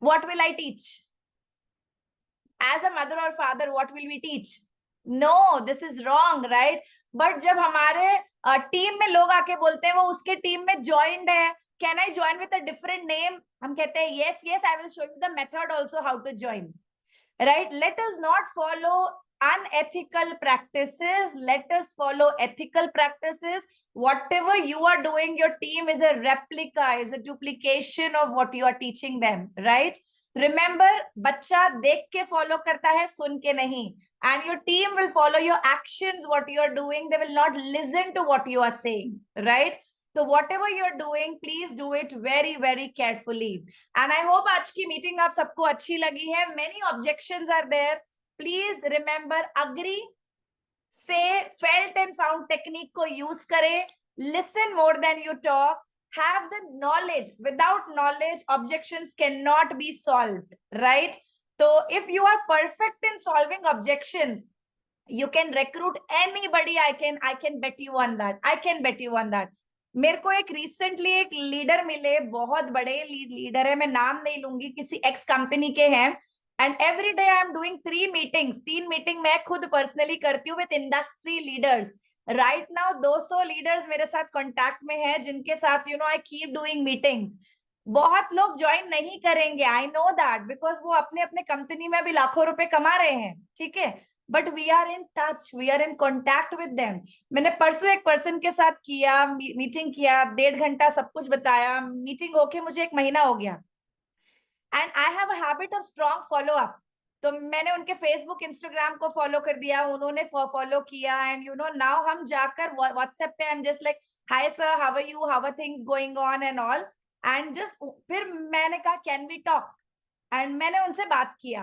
What will I teach? As a mother और father what will we teach? No, this is wrong, right? But जब हमारे टीम में लोग आके बोलते हैं वो उसके टीम में ज्वाइंड है, can I join with a different name, हम कहते हैं yes yes, I will show you the method also how to join, right? Let us not follow unethical practices, let us follow ethical practices। whatever you are doing, your team is a replica, is a duplication of what you are teaching them, right? remember, बच्चा देख के follow करता है, सुन के नहीं, and your team will follow your actions, what you are doing, they will not listen to what you are saying, right? So whatever you're doing, please do it very very carefully। and I hope आज की meeting आप सबको अच्छी लगी है। many objections are there, please remember, agree, say, felt and found technique को use करें, listen more than you talk, have the knowledge, without knowledge objections cannot be solved, right? So if you are perfect in solving objections, you can recruit anybody, I can bet you on that, I can bet you on that। मेरे को एक recently एक leader मिले, बहुत बड़े leader है, मैं नाम नहीं लूंगी, किसी एक्स कंपनी के हैं, and every day I am doing 3 meeting मैं खुद पर्सनली करती हूँ with industry leaders. Right now 200 leaders मेरे साथ कांटेक्ट में है, जिनके साथ आई कीप डूइंग मीटिंग्स। बहुत लोग ज्वाइन नहीं करेंगे, आई नो दैट, बिकॉज वो अपने अपने कंपनी में भी लाखों रुपए कमा रहे हैं, ठीक है, but we are in touch, we are in contact with them. मैंने परसों एक पर्सन के साथ किया, मीटिंग किया, 1.5 घंटा सब कुछ बताया, मीटिंग होके मुझे 1 महीना हो गया, and I have a habit of strong follow up. तो मैंने उनके फेसबुक इंस्टाग्राम को फॉलो कर दिया, उन्होंने फॉलो किया, एंड नाउ हम जाकर व्हाट्सएप पे I am just like, hi sir, how are you, how are things going on and all, and just फिर मैंने कहा कैन वी टॉक, एंड मैंने उनसे बात किया,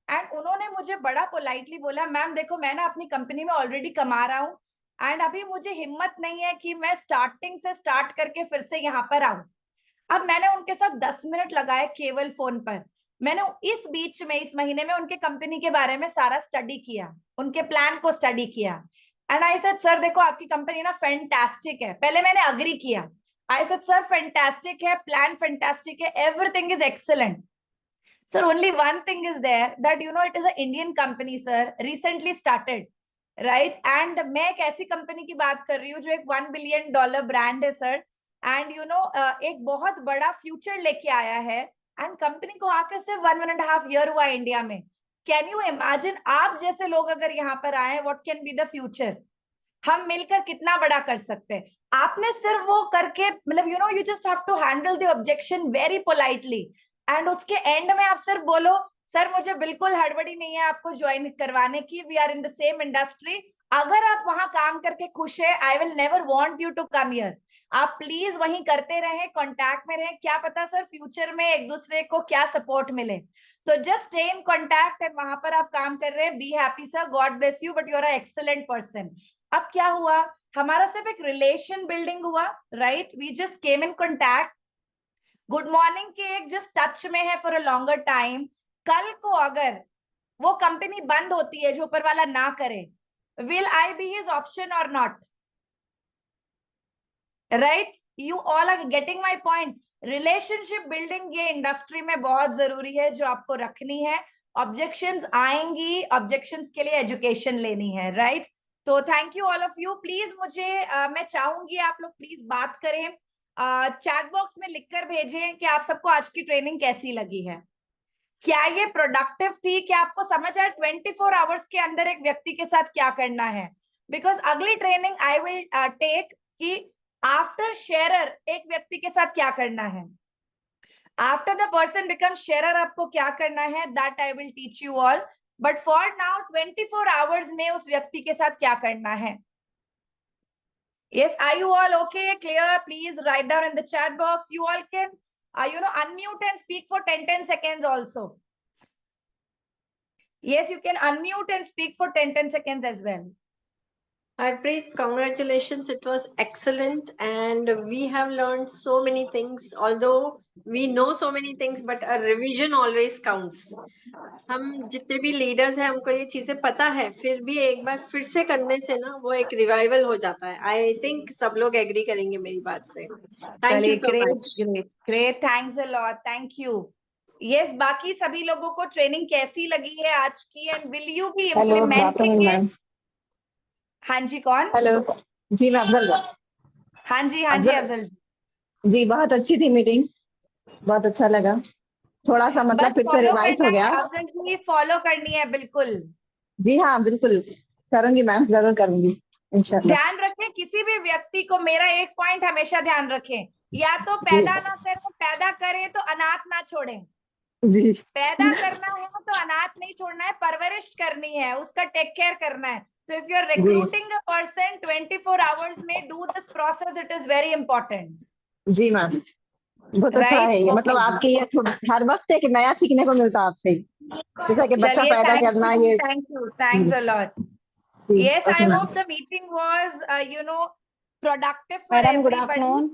एंड उन्होंने मुझे बड़ा पोलाइटली बोला, मैम देखो मैं ना अपनी कंपनी में ऑलरेडी कमा रहा हूँ, एंड अभी मुझे हिम्मत नहीं है कि मैं स्टार्टिंग से स्टार्ट करके फिर से यहाँ पर आऊं। अब मैंने उनके साथ 10 मिनट लगाए केवल फोन पर। मैंने इस बीच में, इस महीने में उनके कंपनी के बारे में सारा स्टडी किया, उनके प्लान को स्टडी किया, एंड आई सेड सर देखो आपकी कंपनी ना फैंटास्टिक है, पहले मैंने अग्री किया, आई सेड सर फैंटास्टिक है, प्लान फैंटास्टिक है, everything is excellent, sir only one thing is there that it is an Indian company sir, recently started, right, and मैं एक ऐसी कंपनी की बात कर रही हूँ जो एक $1 बिलियन ब्रांड है सर, एंड एक बहुत बड़ा फ्यूचर लेके आया है, एंड कंपनी को आकर सिर्फ 1.5 ईयर हुआ इंडिया में। कैन यू इमेजिन, आप जैसे लोग अगर यहाँ पर आए, what can be the future, हम मिलकर कितना बड़ा कर सकते हैं। आपने सिर्फ वो करके, मतलब you just have to handle the objection very politely, and उसके एंड में आप सिर्फ बोलो, सर मुझे बिल्कुल हड़बड़ी नहीं है आपको ज्वाइन करवाने की, we are in the same industry, अगर आप वहां काम करके खुश है, I will never want you to come here, आप प्लीज वहीं करते रहें, कांटेक्ट में रहें, क्या पता सर फ्यूचर में एक दूसरे को क्या सपोर्ट मिले। तो just stay in contact, and वहां पर आप काम कर रहे हैं, be happy sir, God bless you, but you are a excellent person. अब क्या हुआ, हमारा सिर्फ एक रिलेशन बिल्डिंग हुआ, right, we just came in contact, good morning के एक जस्ट टच में है फॉर अ लॉन्गर टाइम। कल को अगर वो कंपनी बंद होती है, जो ऊपर वाला ना करे, will I be his option और not, right, you all are getting my point. Relationship building ये इंडस्ट्री में बहुत जरूरी है, जो आपको रखनी है। ऑब्जेक्शंस आएंगी, ऑब्जेक्शंस के लिए एजुकेशन लेनी है, राइट। तो thank you all of you, please मुझे मैं चाहूंगी आप लोग प्लीज बात करें, चैट बॉक्स में लिखकर भेजें कि आप सबको आज की ट्रेनिंग कैसी लगी है, क्या ये प्रोडक्टिव थी, क्या आपको समझ आया 24 आवर्स के अंदर एक व्यक्ति के साथ क्या करना है। बिकॉज अगली ट्रेनिंग आई विल टेक कि आफ्टर शेयरर एक व्यक्ति के साथ क्या करना है, आफ्टर द पर्सन बिकम शेयरर आपको क्या करना है, that I will teach you all, but for now 24 hours में उस व्यक्ति के साथ क्या करना है। Yes, are you all okay, clear? Please write down in the chat box. You all can unmute and speak for 10 seconds also. Yes, you can unmute and speak for 10 seconds as well. Harpreet, congratulations. It was excellent. And we have learned so many things. Although we know so many things, but a revision always counts. हम जितने भी leaders हैं हमको ये चीजें पता है, फिर भी एक बार फिर से करने से ना वो एक रिवाइवल हो जाता है। आई थिंक सब लोग एग्री करेंगे मेरी बात से। Thank you so much. Great, thanks a lot, thank you. Yes, बाकी सभी लोगों को ट्रेनिंग कैसी लगी है आज की, and will you B implementing it? हाँ जी, कौन? हेलो जी, मैं अफजल। हाँ जी, हाँ जी अफजल जी। जी बहुत अच्छी थी मीटिंग, बहुत अच्छा लगा, थोड़ा सा मतलब फिर से रिवाइज हो गया। अफजल जी फॉलो करनी है बिल्कुल। जी हाँ बिल्कुल करूंगी मैम, जरूर करूंगी इंशाल्लाह। ध्यान रखें, किसी भी व्यक्ति को, मेरा एक पॉइंट हमेशा ध्यान रखें, या तो पैदा ना करें, पैदा करें तो अनाथ ना छोड़ें। जी पैदा करना है तो अनाथ नहीं छोड़ना है, परवरिश करनी है, उसका टेक केयर करना है। तो if you are recruiting a person 24 hours में, do this process, it is very important. जी मैम, बहुत अच्छा है ये, मतलब आपके ये हर वक्त एक नया सीखने को मिलता है आपसे, जैसा कि बच्चा पैदा करना, ये thank you, thanks a lot. Yes, I hope the meeting was, productive for madam good everybody. Afternoon.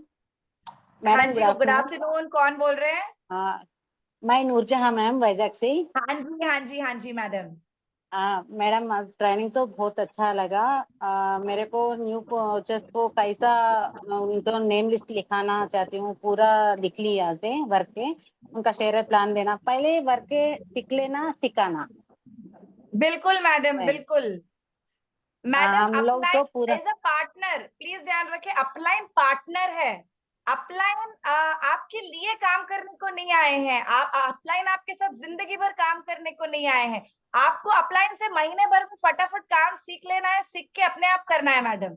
हाँ जी, गुड आफ्टरनून, कौन बोल रहे हैं? हाँ, मैं नूरजहां मैम, वैजाग से। हाँ जी, हाँ जी, हाँ जी मैडम। मैडम ट्रेनिंग तो बहुत अच्छा लगा। मेरे को न्यू कोचेस को कैसा उनको नेम लिस्ट लिखाना चाहती हूँ, पूरा लिख ली यहाँ से वर्क के, उनका शेयर प्लान देना, पहले वर्क के सीख लेना सिखाना। बिल्कुल मैडम, है। बिल्कुल मैडम। हम लोग तो पूरा एज अ पार्टनर प्लीज ध्यान रखें, अपलाइन पार्टनर है। अपलाइन आपके लिए काम करने को नहीं आए हैं, आप अपलाइन आपके साथ जिंदगी भर काम करने को नहीं आए हैं। आपको अपलाइन से महीने भर में फटाफट काम सीख लेना है, सीख के अपने आप करना है मैडम,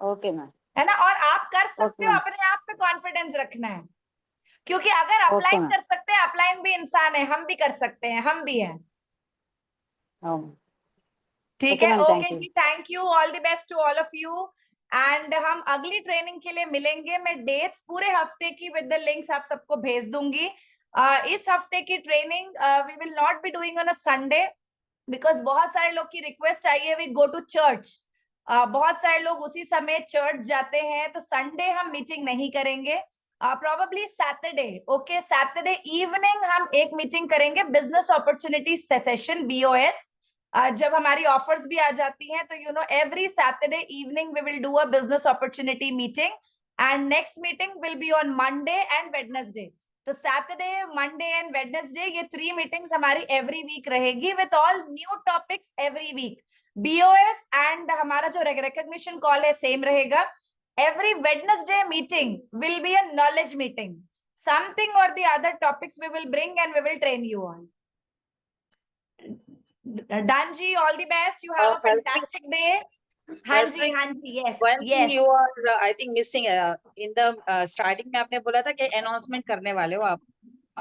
ओके मैम। है ना। और आप कर सकते ओके हो, मैम। अपने आप पे कॉन्फिडेंस रखना है, क्योंकि अगर ओके अपलाइन मैम। कर सकते हैं, अपलाइन भी इंसान है, हम भी कर सकते हैं, हम भी हैं। ठीक ओके है, मैम, ओके थैंक यू। जी, thank you, all the best to all of you. And हम अगली ट्रेनिंग के लिए मिलेंगे। मैं डेट्स पूरे हफ्ते की विद द लिंक्स आप सबको भेज दूंगी। इस हफ्ते की training we will not be doing on a Sunday, because बहुत सारे लोग की रिक्वेस्ट आई है वी गो टू चर्च। बहुत सारे लोग उसी समय चर्च जाते हैं, तो संडे हम मीटिंग नहीं करेंगे। Probably Saturday, okay, Saturday evening हम एक मीटिंग करेंगे, बिजनेस अपॉर्चुनिटी सेशन, BOS। जब हमारी ऑफर्स भी आ जाती हैं, तो you know every Saturday evening we will do a business opportunity meeting, and next meeting will be on Monday and Wednesday. तो सैटरडे, मंडे एंड वेडनेसडे, ये 3 meetings हमारी every week रहेगी, with all new topics every week. BOS and हमारा जो recognition call है same रहेगा। Every Wednesday meeting will be a knowledge meeting, something और the other topics we will bring and we will train you on. Danji, all the best. You have a fantastic day. Hanji, Harpreet, Hanji, yes, one thing yes. you are I think missing in the starting में आपने बोला था कि announcement करने वाले हो आप।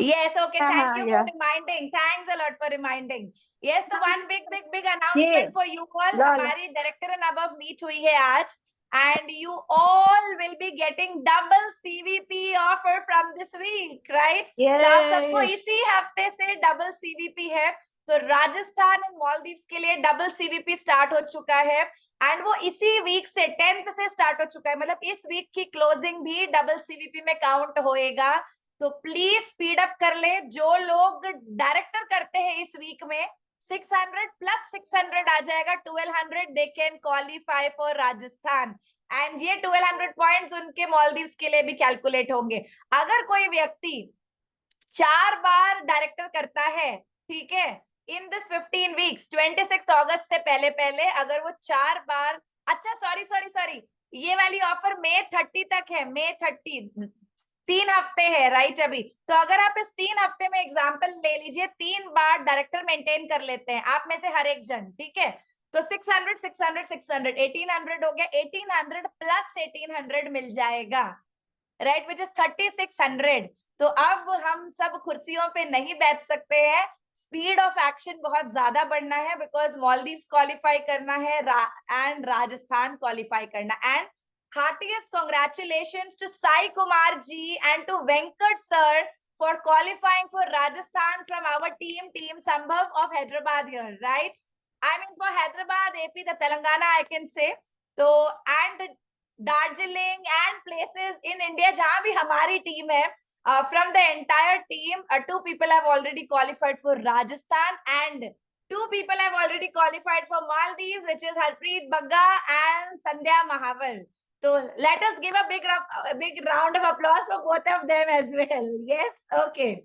Yes, okay. Thank you for yeah. reminding. Thanks a lot for reminding. Yes, the one big Yeah. announcement for you all. Lol. हमारी director and above meet हुई है आज, and you all will be getting double CVP offer from this week, right? तो आप सबको Yes. इसी हफ्ते से डबल CVP है। तो राजस्थान एंड मालदीव्स के लिए डबल CVP स्टार्ट हो चुका है, एंड वो इसी वीक से 10th से स्टार्ट हो चुका है, मतलब इस वीक की क्लोजिंग भी डबल CVP में काउंट होएगा। तो प्लीज स्पीड अप कर ले। जो लोग डायरेक्टर करते हैं इस वीक में, 600 प्लस 600 आ जाएगा, 1200 they can qualify for Rajasthan, and ये 1200 पॉइंट्स उनके मालदीव्स के लिए भी कैलकुलेट होंगे। अगर कोई व्यक्ति 4 बार डायरेक्टर करता है, ठीक है, इन दिस 15 वीक्स, 26 अगस्त से पहले पहले अगर वो 4 बार, अच्छा सॉरी, ये वाली ऑफर मई 30 तक है, मई 30, 3 हफ्ते है, राइट। अभी तो अगर आप इस 3 हफ्ते में एग्जांपल ले लीजिए, 3 बार डायरेक्टर मेंटेन कर लेते हैं आप में से हर एक जन, ठीक है, तो 600 600 600 1800 हो गया, 1800 प्लस 1800 मिल जाएगा, राइट, विच इज 3600। तो अब हम सब कुर्सियों पे नहीं बैठ सकते हैं, स्पीड ऑफ एक्शन बहुत ज्यादा बढ़ना है, बिकॉज मालदीव्स क्वालिफाई करना है एंड राजस्थान क्वालिफाई करना। And heartiest congratulations to Sai Kumar ji and to Venkat sir for qualifying for Rajasthan from our team Sambhav of Hyderabad here, right? I mean for Hyderabad, AP, the Telangana, I can say. So and Darjeeling and places in India जहाँ भी हमारी team है, from the entire team, 2 people have already qualified for Rajasthan and 2 people have already qualified for Maldives, which is Harpreet Bagga and Sandhya Mahaval. So let us give a big round of applause for both of them as well. Yes, okay.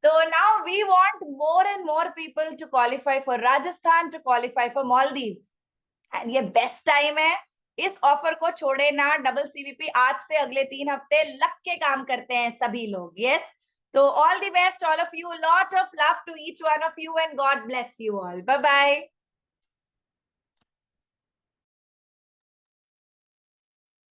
So now we want more and more people to qualify for Rajasthan, to qualify for Maldives. And ये best time है, इस offer को छोड़े ना। Double CVP आज से अगले 3 हफ्ते लग के काम करते हैं सभी लोग। Yes. So all the best, all of you. Lot of love to each one of you, and God bless you all. Bye bye.